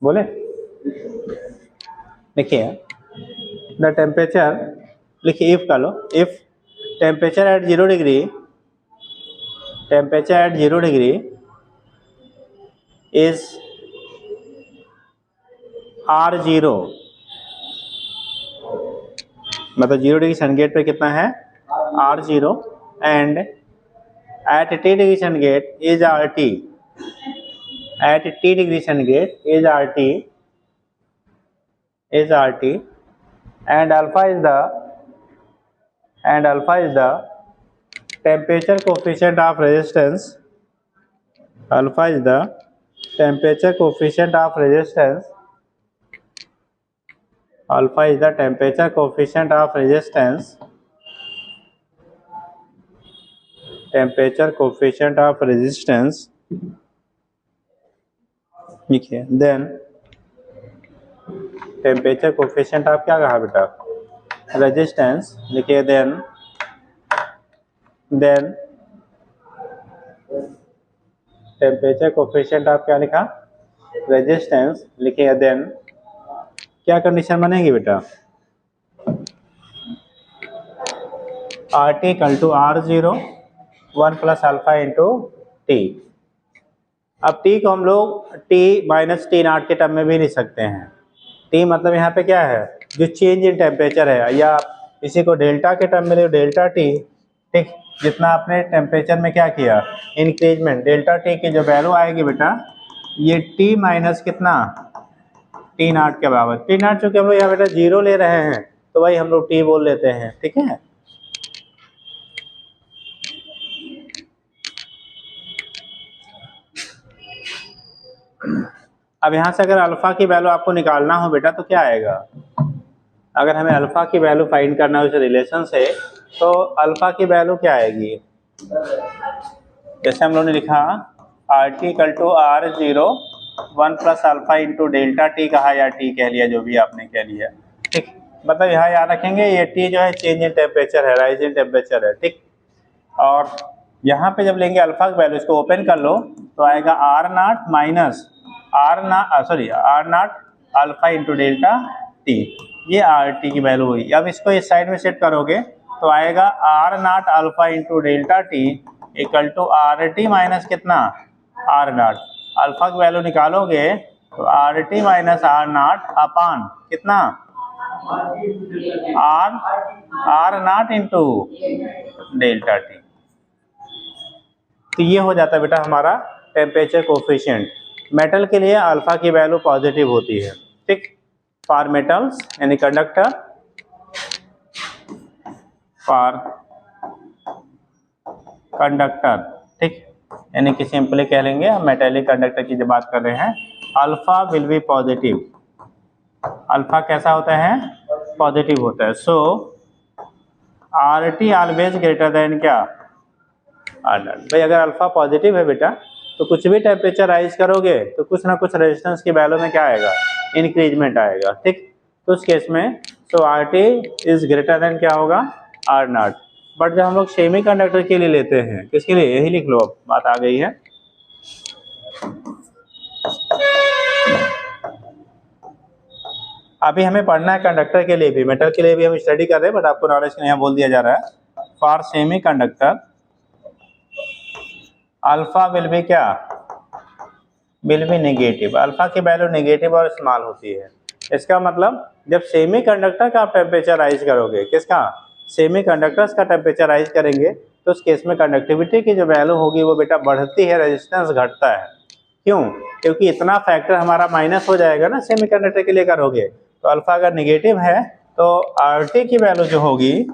बोले देखिए द टेम्परेचर लिखिए इफ का लो, if temperature at 0 degree, temperature at 0 degree is R0, मतलब 0 डिग्री सेंटीग्रेड पे कितना है R0 and at T degree centigrade is RT, at T degree centigrade is RT and alpha is the temperature coefficient of resistance, alpha is the temperature coefficient of resistance, alpha is the temperature coefficient of resistance, temperature coefficient of resistance लिखिए, then temperature coefficient आप क्या कहा बेटा resistance लिखिए, then temperature coefficient आप क्या लिखा resistance लिखिए, देन क्या कंडीशन बनेगी बेटा RT=R0 1 + अल्फा इंटू T। अब T को हम लोग T-T0 के टर्म में भी लिख सकते हैं। T मतलब यहाँ पे क्या है जो चेंज इन टेम्परेचर है, या इसी को डेल्टा के टर्म में ले डेल्टा T। ठीक, जितना आपने टेम्परेचर में क्या किया इंक्रीजमेंट, डेल्टा T की जो वैल्यू आएगी बेटा ये T माइनस कितना T0 के बराबर। T0 चूँकि हम लोग यहाँ बेटा 0 ले रहे हैं तो भाई हम लोग T बोल लेते हैं। ठीक है, अब यहाँ से अगर अल्फा की वैल्यू आपको निकालना हो बेटा तो क्या आएगा, अगर हमें अल्फा की वैल्यू फाइंड करना हो इस रिलेशन से तो अल्फा की वैल्यू क्या आएगी, जैसे हम लोगों ने लिखा RT=R0 1 + alpha into delta T कहा या T कह लिया, जो भी आपने कह लिया। ठीक, मतलब यहाँ याद रखेंगे ये T जो है चेंज इन टेम्परेचर है, राइज इन टेम्परेचर है। ठीक, और यहाँ पे जब लेंगे अल्फा की वैल्यू इसको ओपन कर लो तो आएगा R0 minus R not alpha into delta T, ये आर टी की वैल्यू हुई। अब इसको इस साइड में सेट करोगे तो आएगा R not alpha into delta T equal to R T minus कितना, आर नॉट। अल्फा की वैल्यू निकालोगे तो R T minus R naught upon कितना, R naught into delta T. तो ये हो जाता है बेटा हमारा टेम्परेचर कोफिशिएंट। मेटल के लिए अल्फा की वैल्यू पॉजिटिव होती है, ठीक। फॉर मेटल्स यानी कंडक्टर, फॉर कंडक्टर, ठीक, यानी कि सिंपली कह लेंगे हम मेटेलिक कंडक्टर की जब बात कर रहे हैं, alpha will be positive. Alpha कैसा होता है, पॉजिटिव होता है। So R T always greater than क्या, आर नॉट। भाई अगर अल्फा पॉजिटिव है बेटा तो कुछ भी टेम्परेचर राइज करोगे तो कुछ ना कुछ रेजिस्टेंस की वैल्यू में क्या आएगा, इंक्रीजमेंट आएगा, ठीक। तो उस केस में so R T is greater than क्या होगा, आर नॉट। बट जब हम लोग सेमी कंडक्टर के लिए लेते हैं, किसके लिए, यही लिख लो, अब बात आ गई है। अभी हमें पढ़ना है कंडक्टर के लिए भी, मेटल के लिए भी हम स्टडी कर रहे हैं, बट आपको नॉलेज के लिए यहाँ बोल दिया जा रहा है। For semi conductor alpha will B क्या, विल बी नेगेटिव। अल्फा की वैल्यू नेगेटिव और स्मॉल होती है। इसका मतलब जब सेमी कंडक्टर का आप टेम्परेचर राइज करोगे, किसका, सेमी कंडक्टर्स का टेम्परेचर राइज करेंगे, तो उस केस में कंडक्टिविटी की जो वैल्यू होगी वो बेटा बढ़ती है, रेजिस्टेंस घटता है। क्यों, क्योंकि इतना फैक्टर हमारा माइनस हो जाएगा ना सेमी कंडक्टर के लिए करोगे। तो अल्फा अगर निगेटिव है तो आर टी की वैल्यू जो होगी,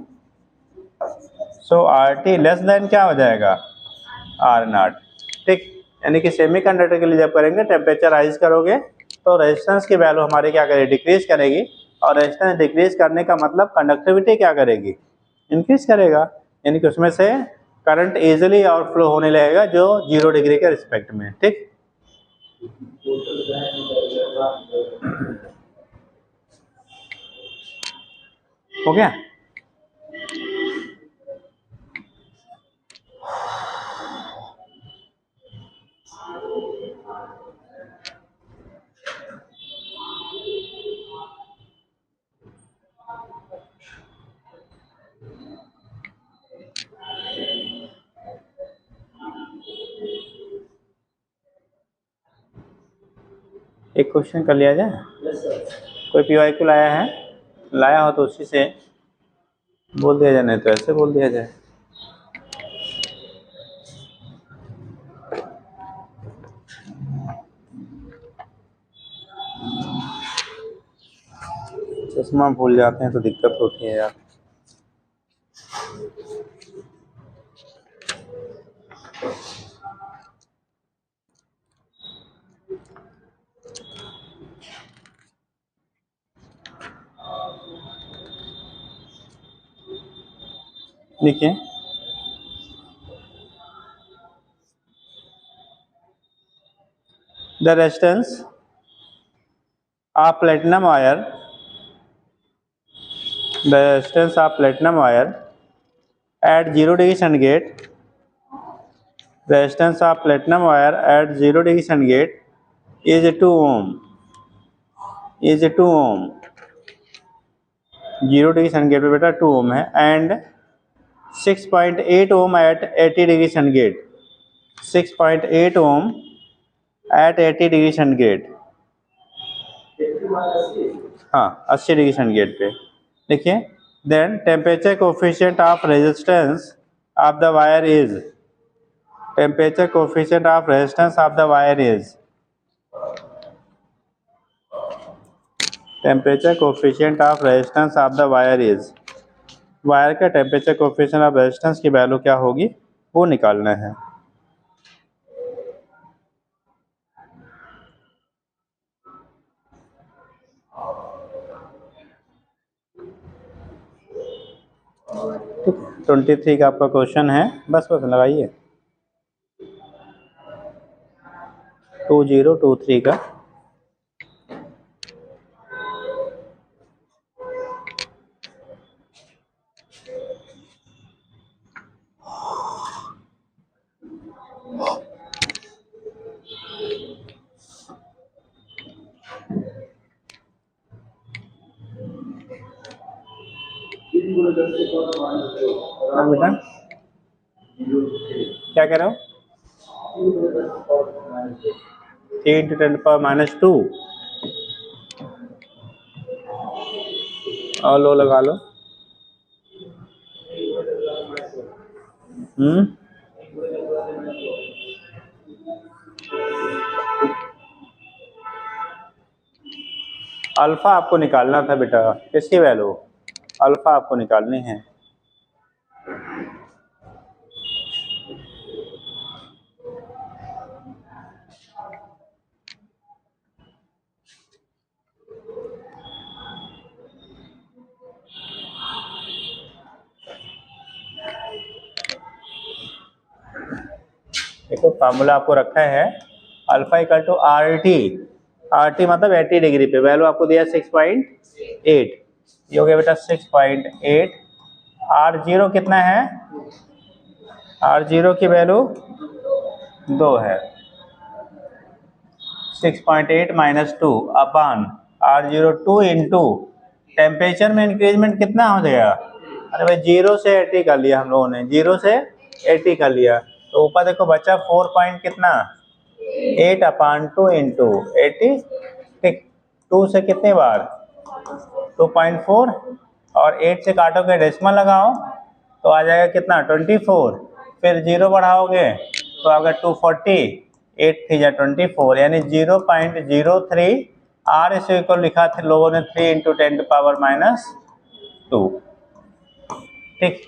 सो आर टी लेस देन क्या हो जाएगा, आर नॉट, ठीक। यानी कि सेमी कंडक्टर के लिए जब करेंगे टेम्परेचर राइज करोगे तो रेजिस्टेंस की वैल्यू हमारी क्या करेगी, डिक्रीज करेगी। और रेजिस्टेंस डिक्रीज करने का मतलब कंडक्टिविटी क्या करेगी, इंक्रीज करेगा। यानी कि उसमें से करंट इजीली आउटफ्लो होने लगेगा जो 0 डिग्री के रिस्पेक्ट में, ठीक। हो गया। एक क्वेश्चन कर लिया जाए, कोई पीवाईक्यू लाया है, लाया हो तो उसी से बोल दिया जाए, नहीं तो ऐसे बोल दिया जाए। चश्मा भूल जाते हैं तो दिक्कत होती है यार। देखिए the resistance of platinum wire, the resistance of platinum wire at 0 degree centigrade, resistance of platinum wire at 0 degree centigrade is 2 ohm, is 2 ohm, 0 degree centigrade पे बेटा 2 ओम है, and 6.8 ohm at 80 degree centigrade, 6.8 ohm at 80 degree centigrade, हाँ 80 degree centigrade पे। देखिए then temperature coefficient of resistance of the wire is, temperature coefficient of resistance of the wire is, temperature coefficient of resistance of the wire is, wire का temperature coefficient of resistance की value क्या होगी वो निकालना है। ठीक, 23 का आपका क्वेश्चन है, बस लगाइए 2023 का। हाँ बेटा क्या कह रहे हो? 3 × 10⁻²। और लो लगा लो। अल्फा आपको निकालना था बेटा, किसकी वैल्यू? अल्फा आपको निकालनी है। देखो फार्मूला आपको रखा है alpha equal to RT। RT मतलब 80 डिग्री पे, वैल्यू आपको दिया 6.8, ये हो गया बेटा 6.8। R0 कितना है? R0 की वैल्यू 2 है। 6.8 - 2 अपान R0 2 इंटू टेम्परेचर में इंक्रीजमेंट कितना हो गया? अरे भाई 0 से 80 कर लिया हम लोगों ने, 0 से 80 कर लिया, तो ऊपर देखो बचा 4 पॉइंट कितना 8/2 इंटू 80। ठीक, 2 से कितने बार 2.4 और 8 से काटोगे डेसिमल लगाओ तो आ जाएगा कितना 24, फिर 0 बढ़ाओगे तो आएगा 240, 8 3 24 यानी 0.03। R इस इक्वल लिखा था लोगों ने 3 × 10⁻²। ठीक,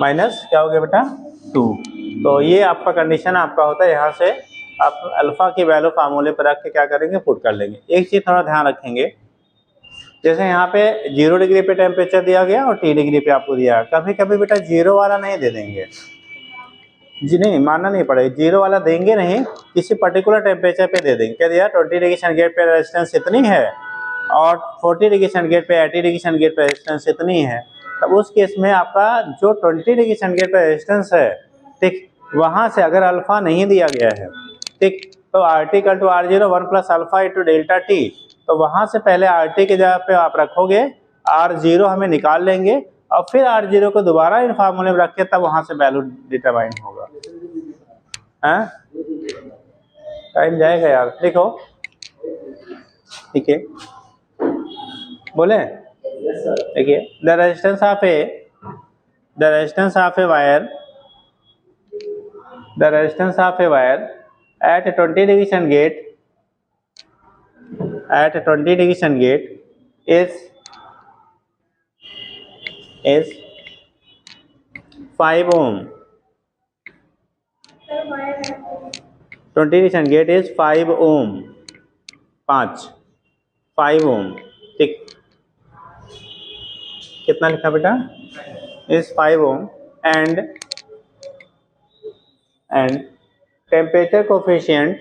माइनस क्या हो गया बेटा 2। तो ये आपका कंडीशन आपका होता है। यहाँ से आप अल्फा की वैल्यू फार्मूले पर रख के क्या करेंगे, पुट कर लेंगे। एक चीज़ थोड़ा ध्यान रखेंगे, जैसे यहाँ पे 0 डिग्री पे टेम्परेचर दिया गया और T डिग्री पे आपको दिया, कभी कभी बेटा 0 वाला नहीं दे देंगे जी, नहीं मानना नहीं पड़ेगा, 0 वाला देंगे नहीं, किसी पर्टिकुलर टेम्परेचर पे दे देंगे। क्या दिया 20 डिग्री सेंटीग्रेड पे रेजिस्टेंस इतनी है और 40 डिग्री सेंटीग्रेड पे 80 डिग्री सेंटीग्रेड पे रेजिस्टेंस इतनी है, तब उस केस में आपका जो 20 डिग्री सेंटीग्रेड पे रेजिस्टेंस है, ठीक, वहाँ से अगर अल्फा नहीं दिया गया है, ठीक, तो RT = R0 1 + अल्फा × ΔT, तो वहाँ से पहले RT की जगह पे आप रखोगे R0 हमें निकाल लेंगे और फिर R0 को दोबारा इन फार्मूले में रख के तब वहाँ से वैल्यू डिटरमाइन होगा। हाँ टाइम जाएगा यार, देखो ठीक है बोले। देखिए the resistance of a wire at 20 degree centigrade is 5 ohm। 20 degree centigrade is 5 ohm, 5 ohm। ठीक, कितना लिखा बेटा is 5 ohm and temperature coefficient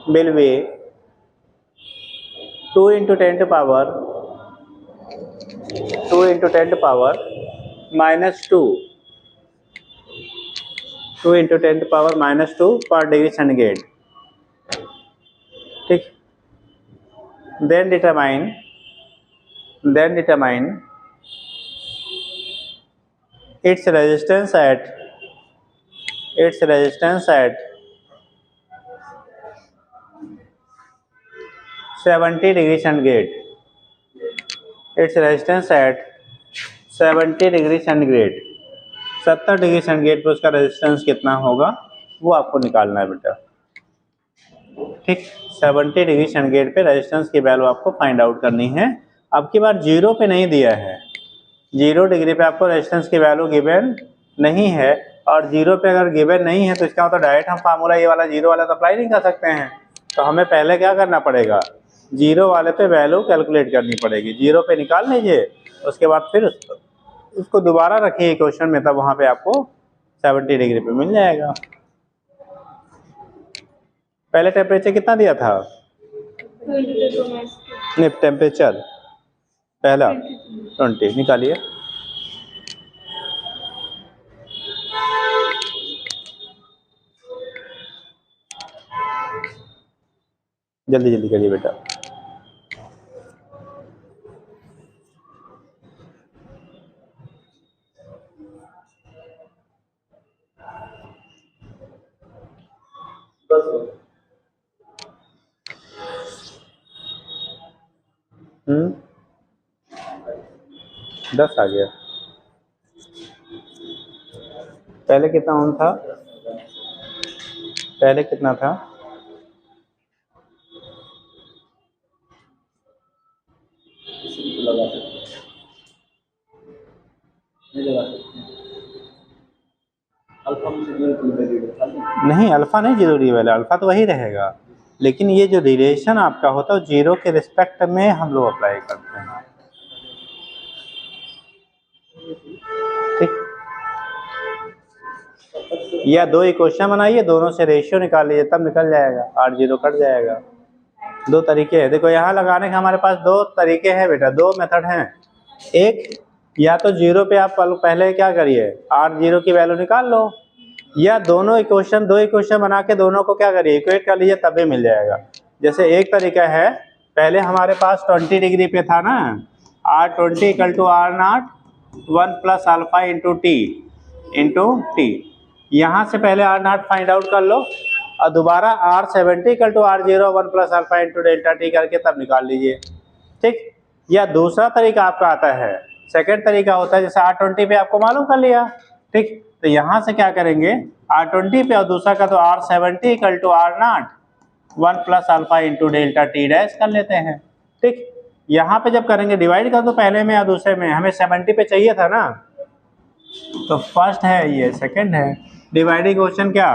will be 2 × 10⁻² per degree centigrade. ठीक, then determine its resistance at 70 degree centigrade. Its resistance at 70 degree centigrade, 70 degree centigrade पे उसका resistance कितना होगा वो आपको निकालना है बेटा। ठीक, 70 डिग्री सेंटीग्रेड पे रेजिस्टेंस की वैल्यू आपको फाइंड आउट करनी है। अब की बार 0 पे नहीं दिया है, 0 डिग्री पे आपको रेजिस्टेंस की वैल्यू गिवन नहीं है, और 0 पे अगर गिवन नहीं है तो इसका मतलब डायरेक्ट हम फार्मूला ये वाला 0 वाला तो अप्लाई नहीं कर सकते हैं। तो हमें पहले क्या करना पड़ेगा, 0 वाले पे वैल्यू कैलकुलेट करनी पड़ेगी। 0 पे निकाल लीजिए, उसके बाद फिर उसको दोबारा रखिए क्वेश्चन में, तब वहाँ पे आपको 70 डिग्री पे मिल जाएगा। पहले टेम्परेचर कितना दिया था? नहीं, टेम्परेचर पहला 20 निकालिए। जल्दी जल्दी करिए बेटा। बस 10 आ गया। पहले कितना ऑन था? पहले कितना था? इसी को लगा सकते हैं, नहीं लगा सकते हैं। अल्फा में से जीरो की वैल्यू निकाल नहीं, अल्फा नहीं जरूरी वाला, अल्फा तो वही रहेगा, लेकिन ये जो रिलेशन आपका होता है वो जीरो के रिस्पेक्ट में हम लोग अप्लाई करते हैं। ठीक, या दो इक्वेशन बनाइए, दोनों से रेशियो निकाल लीजिए, तब निकल जाएगा, 8 जीरो कट जाएगा। दो तरीके हैं, देखो यहाँ लगाने के हमारे पास दो तरीके हैं बेटा, दो मेथड हैं। एक, या तो जीरो पे आप पहले क्या करिए, 8 जीरो की वैल्यू निकाल लो, या दोनों इक्वेशन, दो इक्वेशन बना के दोनों को क्या करिए, इक्वेट कर लीजिए, तभी मिल जाएगा। जैसे एक तरीका है, पहले हमारे पास 20 डिग्री पे था ना, R20 equal to R0 1 plus alpha into t. यहाँ से पहले R0 फाइंड आउट कर लो और दोबारा R70 equal to R0 1 plus alpha into delta t करके तब निकाल लीजिए। ठीक, या दूसरा तरीका आपका आता है, सेकेंड तरीका होता है, जैसे R20 पे आपको मालूम कर लिया, ठीक, तो यहाँ से क्या करेंगे, R20 पे और दूसरा का तो R70 equal to R0 1 plus alpha into delta t dash कर लेते हैं। ठीक, यहाँ पे जब करेंगे डिवाइड कर दो पहले में या दूसरे में, हमें 70 पे चाहिए था ना, तो फर्स्ट है ये, सेकंड है, डिवाइडिंग क्वेश्चन क्या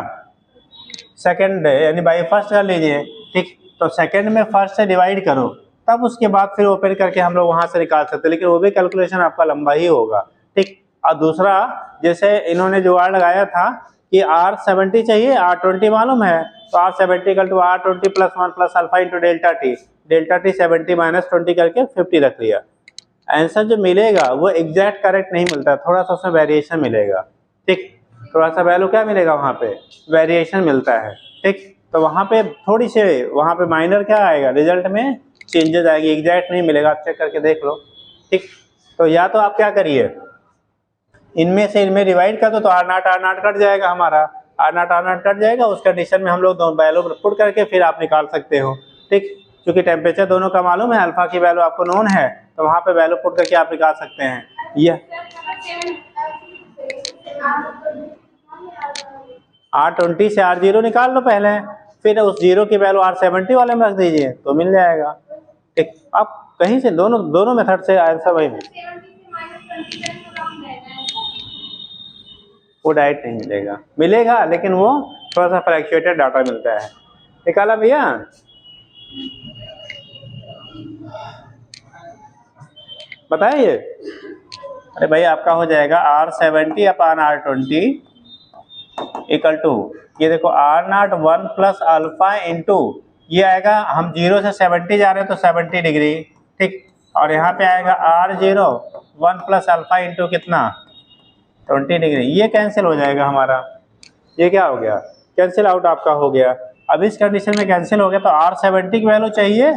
सेकंड है, यानी बाई फर्स्ट कर लीजिए। ठीक, तो सेकंड में फर्स्ट से डिवाइड करो, तब उसके बाद फिर ओपन करके हम लोग वहाँ से निकाल सकते हैं, लेकिन वो भी कैलकुलेशन आपका लंबा ही होगा। ठीक, और दूसरा, जैसे इन्होंने जुगाड़ लगाया था कि R70 चाहिए, R20 मालूम है, तो R70 equal to R20 plus 1 plus alpha into delta t 70 minus 20 करके 50 रख लिया। आंसर जो मिलेगा वो एग्जैक्ट करेक्ट नहीं मिलता, थोड़ा सा उसमें वेरिएशन मिलेगा। ठीक, थोड़ा सा वैल्यू क्या मिलेगा वहाँ पे, वेरिएशन मिलता है। ठीक, तो वहाँ पे थोड़ी से, वहाँ पे माइनर क्या आएगा, रिजल्ट में चेंजेस आएगी, एग्जैक्ट नहीं मिलेगा, आप चेक करके देख लो। ठीक, तो या तो आप क्या करिए, इनमें से इनमें डिवाइड कर दो, तो R0 कट जाएगा हमारा, R0 कट जाएगा, उस कंडीशन में हम लोग दोनों वैल्यू पुट करके फिर आप निकाल सकते हो। ठीक, क्योंकि टेम्परेचर दोनों का मालूम है, अल्फा की वैल्यू आपको नोन है, तो वहाँ पे वैल्यू पुट करके आप निकाल सकते हैं। यह R20 से R0 निकाल लो पहले, फिर उस जीरो की वैल्यू R70 वाले में रख दीजिए तो मिल जाएगा। ठीक, आप कहीं से दोनों मेथड से आंसर वही वो डायरेक्ट नहीं मिलेगा, लेकिन वो थोड़ा सा फ्लैक्चुएटेड डाटा मिलता है। निकाला भैया, बताइए। अरे भाई आपका हो जाएगा R70 upon R20 equal to, ये देखो R0 1 प्लस अल्फा इंटू, ये आएगा, हम 0 से 70 जा रहे हैं तो 70 डिग्री। ठीक, और यहाँ पे आएगा R0 1 प्लस अल्फा इंटू कितना 20 डिग्री, ये कैंसिल हो जाएगा हमारा, ये क्या हो गया, कैंसिल आउट आपका हो गया। अब इस कंडीशन में कैंसिल हो गया तो R70 की वैल्यू चाहिए,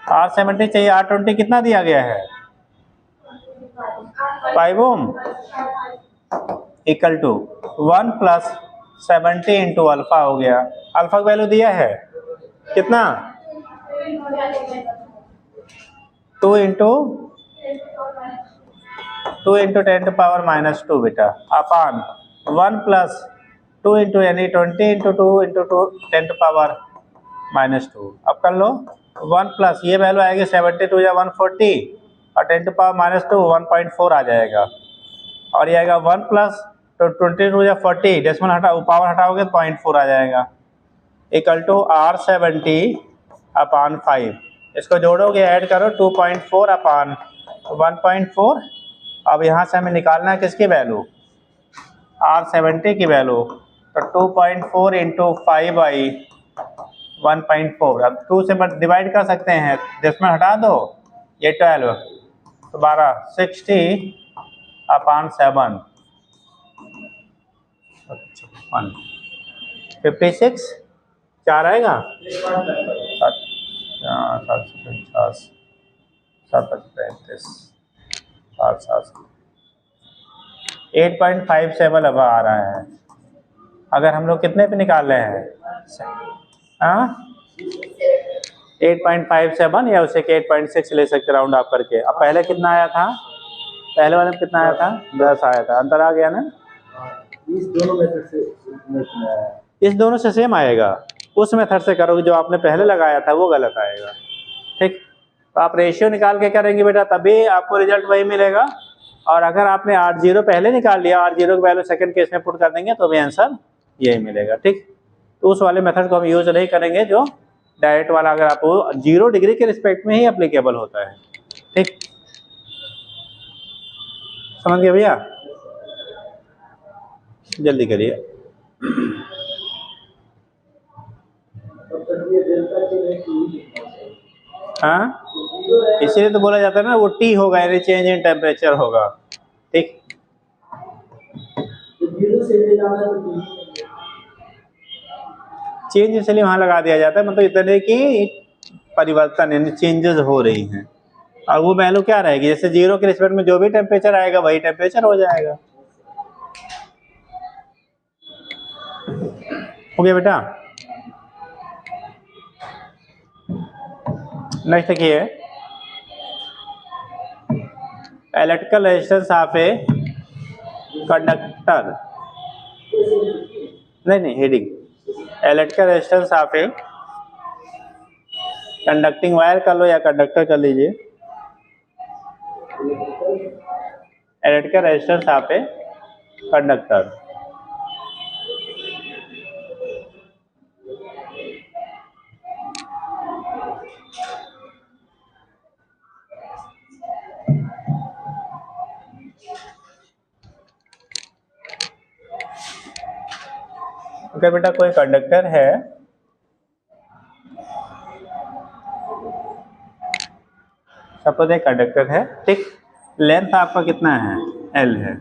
R70 चाहिए, R20 कितना दिया गया है 5 ohm equal to 1 plus 70 into alpha हो गया, अल्फा की वैल्यू दिया है कितना 2 इंटू 10 टू पावर माइनस 2 बेटा, अपान 1 प्लस 2 इंटू यानी 20 into 2 into 10 to power minus 2। अब कर लो 1 प्लस ये वैल्यू आएगी 72 या 140 और 10 टू पावर माइनस 2 1.4 आ जाएगा, और ये आएगा 1 प्लस तो 22 या 40 डेसिमल पावर हटाओगे तो 0.4 आ जाएगा, इक्वल टू R70 अपान 5, इसको जोड़ोगे ऐड करो 2.4 अपान 1.4। अब यहाँ से हमें निकालना है किसकी वैल्यू, R70 की वैल्यू, तो 2.4 इंटू 5 बाई 1.4, अब 2 से डिवाइड कर सकते हैं, डेसिमल हटा दो, ये 12 तो 12 60 अपान 7 56 4 आएगा, 8.55 750, 735, 8.57 अब आ रहा है। अगर हम लोग कितने पे निकाल रहे हैं, हाँ 8.57 या उसे 8.6 ले सकते राउंड आप करके। अब पहले कितना आया था, पहले वाले में कितना आया था, 10 आया था, अंतर आ गया ना। इस दोनों मेथड से इस दोनों से सेम आएगा, उस मेथड से करोगे जो आपने पहले लगाया था वो गलत आएगा। ठीक, तो आप रेशियो निकाल के करेंगे बेटा तभी आपको रिजल्ट वही मिलेगा। और अगर आपने R0 पहले निकाल लिया, R0 की वैल्यू सेकंड केस में पुट कर देंगे तो भी आंसर यही मिलेगा। ठीक, तो उस वाले मेथड को हम यूज नहीं करेंगे जो डायरेक्ट वाला अगर आपको 0 डिग्री के रिस्पेक्ट में ही अप्लीकेबल होता है। ठीक, समझ गए भैया, जल्दी करिए। हाँ, इसीलिए तो बोला जाता है ना वो टी होगा यानी चेंज इन टेम्परेचर होगा। ठीक, चेंज इसलिए वहां लगा दिया जाता है, मतलब इतने की परिवर्तन यानी चेंजेस हो रही हैं। और वो वैल्यू क्या रहेगी, जैसे 0 के रिस्पेक्ट में जो भी टेम्परेचर आएगा वही टेम्परेचर हो जाएगा। हो गया बेटा। नेक्स्ट देखिए, electrical resistance of a conductor, नहीं heading, electrical resistance of a conducting wire कर लो या कंडक्टर कर लीजिए। Electrical resistance of a conductor, अगर बेटा कोई कंडक्टर है, सपोज एक कंडक्टर है, ठीक, लेंथ आपका कितना है, L है,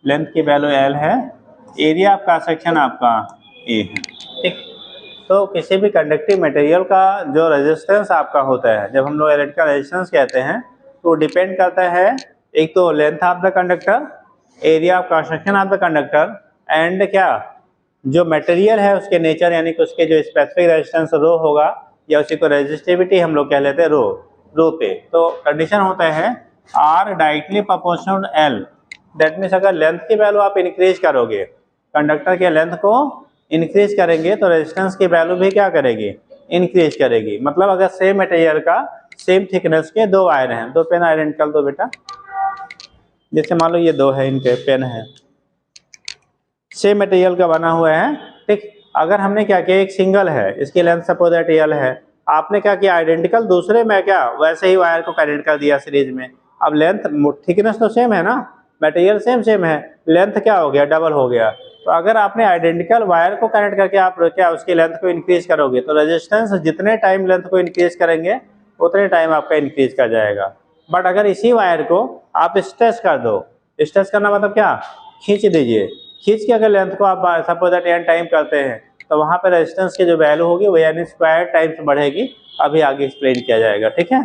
लेंथ की वैल्यू L है, एरिया आपका सेक्शन आपका A है। ठीक, तो किसी भी कंडक्टिव मटेरियल का जो रेजिस्टेंस आपका होता है, जब हम लोग इलेक्ट्रिकल रेजिस्टेंस कहते हैं तो डिपेंड करता है एक तो length of the conductor, area of cross section of the conductor, and क्या जो मटेरियल है उसके नेचर यानी कि उसके जो स्पेसिफिक रेजिस्टेंस रो होगा या उसी को रेजिस्टिविटी हम लोग कह लेते हैं रो पे। तो कंडीशन होता है R directly proportional L, that means अगर लेंथ की वैल्यू आप इंक्रीज करोगे, कंडक्टर के लेंथ को इंक्रीज करेंगे तो रेजिस्टेंस की वैल्यू भी क्या करेगी, इंक्रीज करेगी। मतलब अगर सेम मटेरियल का सेम थिकनेस के दो वायर हैं, दो पेन आइडेंटिकल दो बेटा, जैसे मान लो ये दो है, इनके पेन है, सेम मटेरियल का बना हुआ है। ठीक, अगर हमने क्या किया, एक सिंगल है, इसकी लेंथ सपोज दैट एल है, आपने क्या किया आइडेंटिकल, दूसरे में क्या वैसे ही वायर को कनेक्ट कर दिया सीरीज में। अब लेंथ थिकनेस तो सेम है ना, मटेरियल सेम है, लेंथ क्या हो गया, डबल हो गया। तो अगर आपने आइडेंटिकल वायर को कनेक्ट करके आप क्या उसकी लेंथ को इंक्रीज करोगे तो रेजिस्टेंस जितने टाइम लेंथ को इंक्रीज करेंगे उतने टाइम आपका इंक्रीज कर जाएगा। बट अगर इसी वायर को आप स्ट्रेच कर दो, स्ट्रेच करना मतलब क्या, खींच दीजिए, खींच के अगर लेंथ को आप सपोज दैट n टाइम करते हैं तो वहां पर रेजिस्टेंस की जो वैल्यू होगी वो यानी स्क्वायर टाइम्स बढ़ेगी। अभी आगे एक्सप्लेन किया जाएगा। ठीक है,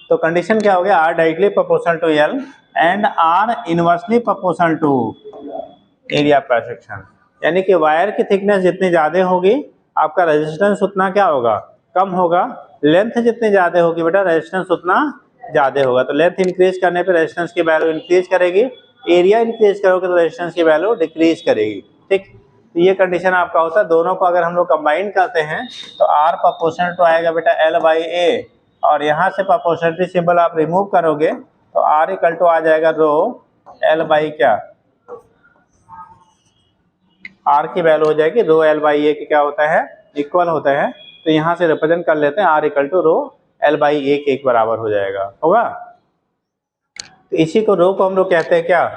तो कंडीशन क्या हो गया, R directly proportional to L and R inversely proportional to area पर सेक्शन, यानी कि वायर की थिकनेस जितनी ज्यादा होगी आपका रेजिस्टेंस उतना क्या होगा, कम होगा। लेंथ जितनी ज्यादा होगी बेटा रेजिस्टेंस उतना ज्यादा होगा। तो लेंथ इंक्रीज करने पे रेजिस्टेंस की वैल्यू इंक्रीज करेगी, एरिया इंक्रीज करोगे तो रेजिस्टेंस की वैल्यू डिक्रीज करेगी। ठीक, तो ये कंडीशन आपका होता है। दोनों को अगर हम लोग कंबाइन करते हैं तो R प्रोपोर्शनल टू आएगा बेटा L/A, और यहाँ से प्रोपोर्शनलिटी सिंबल आप रिमूव करोगे तो R इक्वल टू आ जाएगा रो L/ क्या, R की वैल्यू हो जाएगी रो L/A की क्या होता है, इक्वल होता है। तो यहाँ से रिप्रेजेंट कर लेते हैं R equal to row L/A के एक बराबर हो जाएगा, होगा। तो इसी को रो को हम लोग कहते हैं क्या,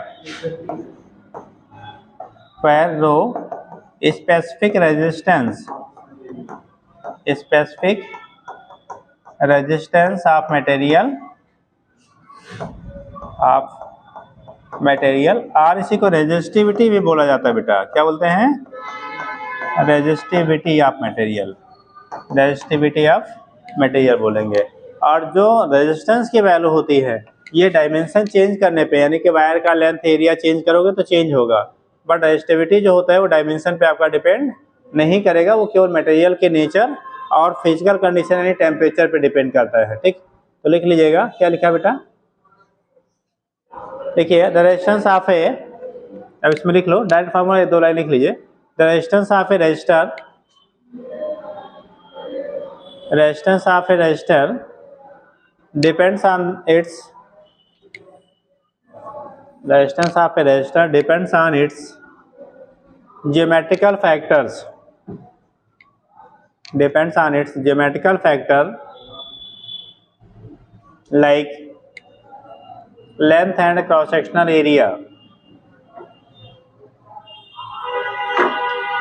where rho specific resistance of material, R इसी को रेजिस्टिविटी भी बोला जाता है बेटा, क्या बोलते हैं, resistivity of material, resistivity of material बोलेंगे। और जो रेजिस्टेंस की वैल्यू होती है ये डायमेंशन चेंज करने पे, यानी कि वायर का लेंथ एरिया चेंज करोगे तो चेंज होगा, बट रेजिस्टिविटी जो होता है वो डायमेंशन पे आपका डिपेंड नहीं करेगा, वो केवल मटेरियल के नेचर और फिजिकल कंडीशन यानी टेम्परेचर पे डिपेंड करता है। ठीक, तो लिख लीजिएगा, क्या लिखा बेटा, देखिए द रेजिस्टेंस ऑफ ए, अब इसमें लिख लो डायरेक्ट फार्मूला, 2 लाइन लिख लीजिए। The resistance of A register, resistance of A register depends on its, resistance of a resistor depends on its geometrical factors, depends on its geometrical factor like length and cross sectional area,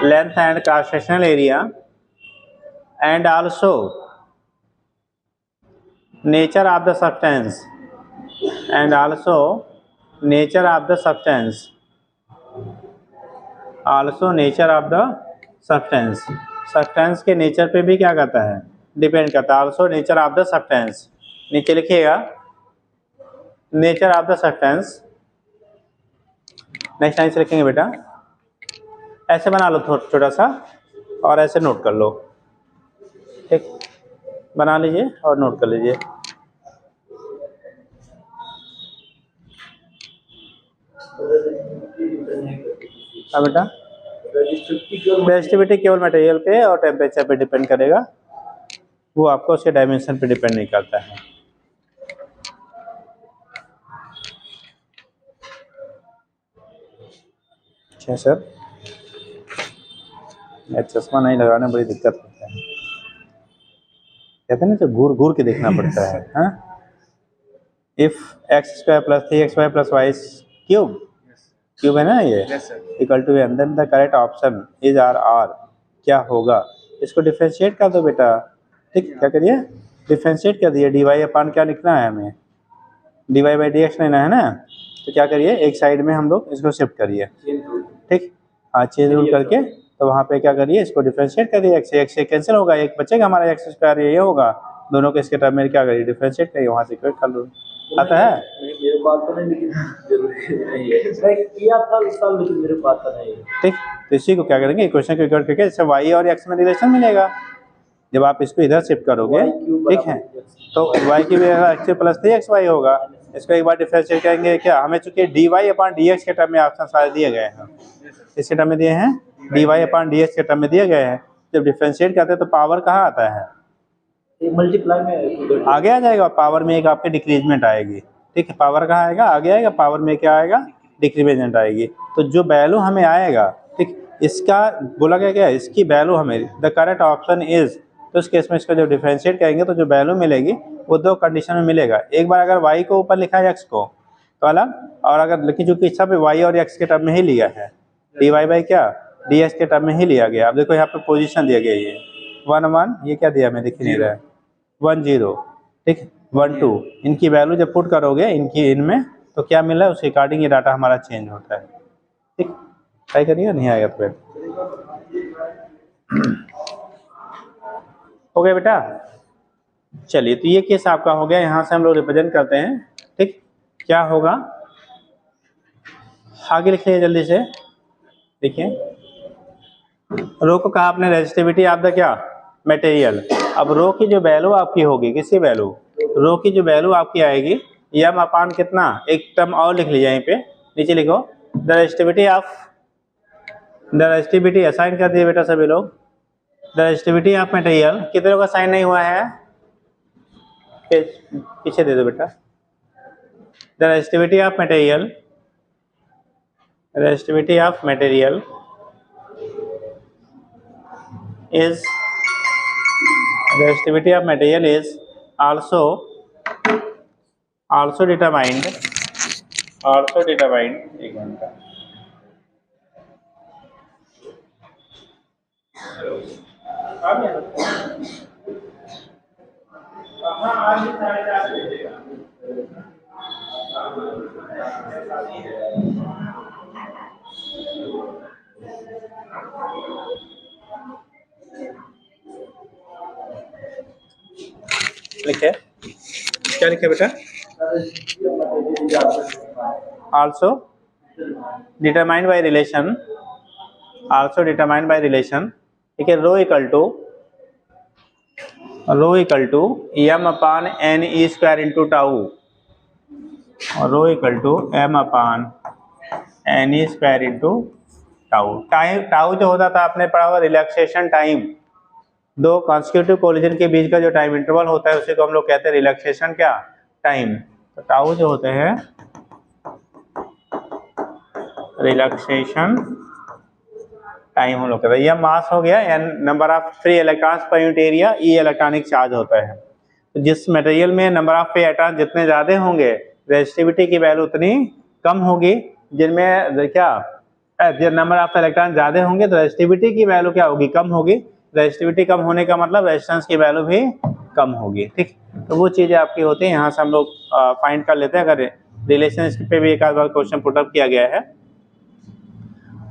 length and cross sectional area, and also nature of the substance, and also nature of the substance, also nature of the substance, substance के nature पे भी क्या करता है, depend करता है। Also nature of the substance, नीचे लिखिएगा nature of the substance, next time से लिखेंगे बेटा, ऐसे बना लो छोटा सा और ऐसे नोट कर लो। ठीक, बना लीजिए और नोट कर लीजिए। हाँ बेटा, रेजिस्टिविटी केवल मटेरियल पे और टेम्परेचर पे डिपेंड करेगा, वो आपको उसके डायमेंशन पे डिपेंड नहीं करता है। अच्छा सर, चश्मा नहीं लगाने बड़ी दिक्कत होता है, कहते हैं ना, तो घूर घूर के देखना पड़ता है। हाँ, if x square plus 3xy plus y cube, cube है ना ये, equal to n, then the correct option is R. R क्या होगा, इसको डिफ्रेंशिएट कर दो बेटा। ठीक, क्या करिए, डिफ्रेंशिएट कर दिए, डी वाई अपान क्या लिखना है हमें, d y by d x लेना है ना, तो क्या करिए एक साइड में हम लोग इसको शिफ्ट करिए। ठीक, हाँ चेंज रूल करके, तो वहाँ पे क्या करिए इसको डिफ्रेंशिएट करिए, एक्स से कैंसिल होगा, एक बचेगा हमारा एक्स स्क्वायर, ये होगा दोनों के इसके टर्म में, क्या करिए डिफ्रेंशिएट करिए, वहाँ से कर लो, आता है। मेरे पास तो नहीं, लेकिन जरूरी नहीं है, मैं किया था उस साल, लेकिन मेरे पास तो नहीं है। ठीक, तो इसी को क्या करेंगे, इक्वेशन को इक्वेट करके जैसे वाई और एक्स में रिलेशन मिलेगा, जब आप इसको इधर शिफ्ट करोगे, ठीक है, तो वाई की वजह एक्स प्लस 3xy होगा, इसको एक बार डिफरेंशिएट करेंगे, क्या हमें चूंकि d y upon d x के टर्म में ऑप्शन सारे दिए गए हैं, इसके टर्म में दिए हैं, d y upon d x के टर्म में दिए गए हैं, जब डिफरेंशिएट करते हैं तो पावर कहाँ आता है, मल्टीप्लाई में आगे आ जाएगा, पावर में एक आपके डिक्रीजमेंट आएगी। ठीक है, पावर कहाँ आएगा, आगे आएगा, पावर में क्या आएगा, डिक्रीजमेंट आएगी। तो जो वैल्यू हमें आएगा, ठीक, इसका बोला गया क्या, इसकी वैल्यू हमें द करेक्ट ऑप्शन इज, तो इस केस में इसका जब डिफरेंशिएट करेंगे तो जो वैल्यू मिलेगी वो 2 कंडीशन में मिलेगा। एक बार अगर y को ऊपर लिखा है x को तो अलग, और अगर लेकिन चूंकि इच्छा पे y और x के टर्म में ही लिया है, dy बाई क्या dx के टर्म में ही लिया गया। अब देखो यहाँ पे पोजीशन दिया गया, ये 1 1, ये क्या दिया मैं दिख नहीं रहा है, 1 0, ठीक, 1 2, इनकी वैल्यू जब पुट करोगे इनकी इनमें तो क्या मिल रहा है, उसके अकॉर्डिंग ये डाटा हमारा चेंज होता है। ठीक, ट्राई करिए, नहीं आएगा तो फिर हो गया बेटा। चलिए, तो ये केस आपका हो गया, यहाँ से हम लोग रिप्रेजेंट करते हैं। ठीक, क्या होगा आगे लिखिए जल्दी से, देखिए रो को कहा आपने रेजिस्टिविटी ऑफ द क्या मटेरियल। अब रो की जो वैल्यू आपकी होगी, किसकी वैल्यू, रो की जो वैल्यू आपकी आएगी यम अपान कितना, एक टर्म और लिख लीजिए यहीं पे नीचे लिखो, the resistivity of, the resistivity assign कर दिए बेटा सभी लोग, द रेजिस्टिविटी ऑफ मटेरियल, कितने लोग का साइन नहीं हुआ है, पीछे दे दो बेटा, the resistivity of material, resistivity of material is, resistivity of material is also determined, एक मिनट का, लिखे, क्या लिखे बेटा? Also determined by relation, also determined by relation, ठीक है। Rho equal to m upon n e square into tau, और rho equal to m upon n e square into tau. Tau जो होता था आपने पढ़ा हुआ रिलैक्सेशन टाइम, दो कॉन्स्टिट्यूटिव कोलिजन के बीच का जो टाइम इंटरवल होता है उसी को हम लोग कहते हैं रिलैक्सेशन क्या टाइम। तो टाउ जो होते हैं रिलैक्सेशन टाइम हम लोग कहते हैं। यह मास हो गया या number of free electrons per unit area, E electronic charge होता है। तो जिस मटेरियल में नंबर ऑफ फ्री इलेक्ट्रॉन जितने ज़्यादा होंगे रेजिस्टिविटी की वैल्यू उतनी कम होगी, जिनमें क्या जब नंबर ऑफ इलेक्ट्रॉन ज़्यादा होंगे तो रेजिस्टिविटी की वैल्यू क्या होगी, कम होगी। रेजिस्टिविटी कम होने का मतलब रेजिस्टेंस की वैल्यू भी कम होगी, ठीक। तो वो चीज़ें आपकी होती हैं, यहाँ से हम लोग फाइंड कर लेते हैं। अगर रिलेशनशिप पे भी एक आध बार क्वेश्चन पुटअप किया गया है।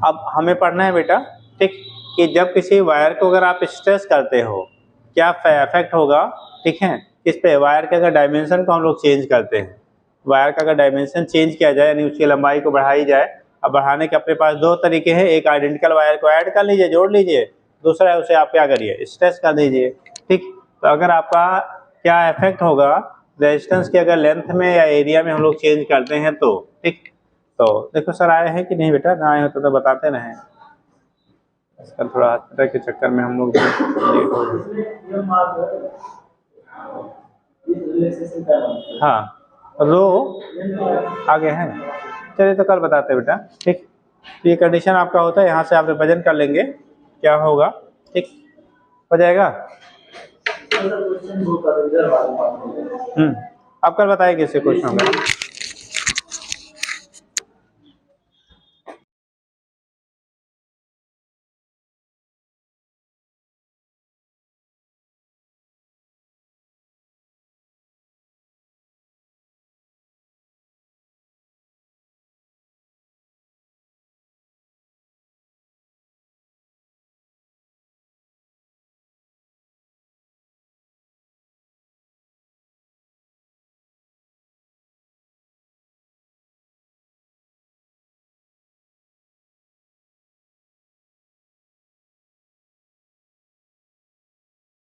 अब हमें पढ़ना है बेटा, ठीक, कि जब किसी वायर को अगर आप स्ट्रेस करते हो क्या इफेक्ट होगा, ठीक है। इस पे वायर के अगर डायमेंशन को हम लोग चेंज करते हैं, वायर का अगर डायमेंशन चेंज किया जाए यानी उसकी लंबाई को बढ़ाई जाए। अब बढ़ाने के अपने पास दो तरीके हैं, एक आइडेंटिकल वायर को ऐड कर लीजिए, जोड़ लीजिए, दूसरा है उसे आप क्या करिए स्ट्रेस कर दीजिए, ठीक। तो अगर आपका क्या इफेक्ट होगा रेजिस्टेंस के अगर लेंथ में या एरिया में हम लोग चेंज करते हैं तो, ठीक। तो देखो सर आए हैं कि नहीं बेटा, ना आए हो तो बताते रहें, इसका थोड़ा हॉस्पिटल के चक्कर में हम लोग लेट हो जाए। हाँ रो आगे है, चलिए तो कल बताते हैं बेटा, ठीक। तो ये कंडीशन आपका होता है, यहाँ से आप रिप्रेजेंट कर लेंगे क्या होगा, ठीक हो जाएगा। आप कल बताइए किससे क्वेश्चन होगा।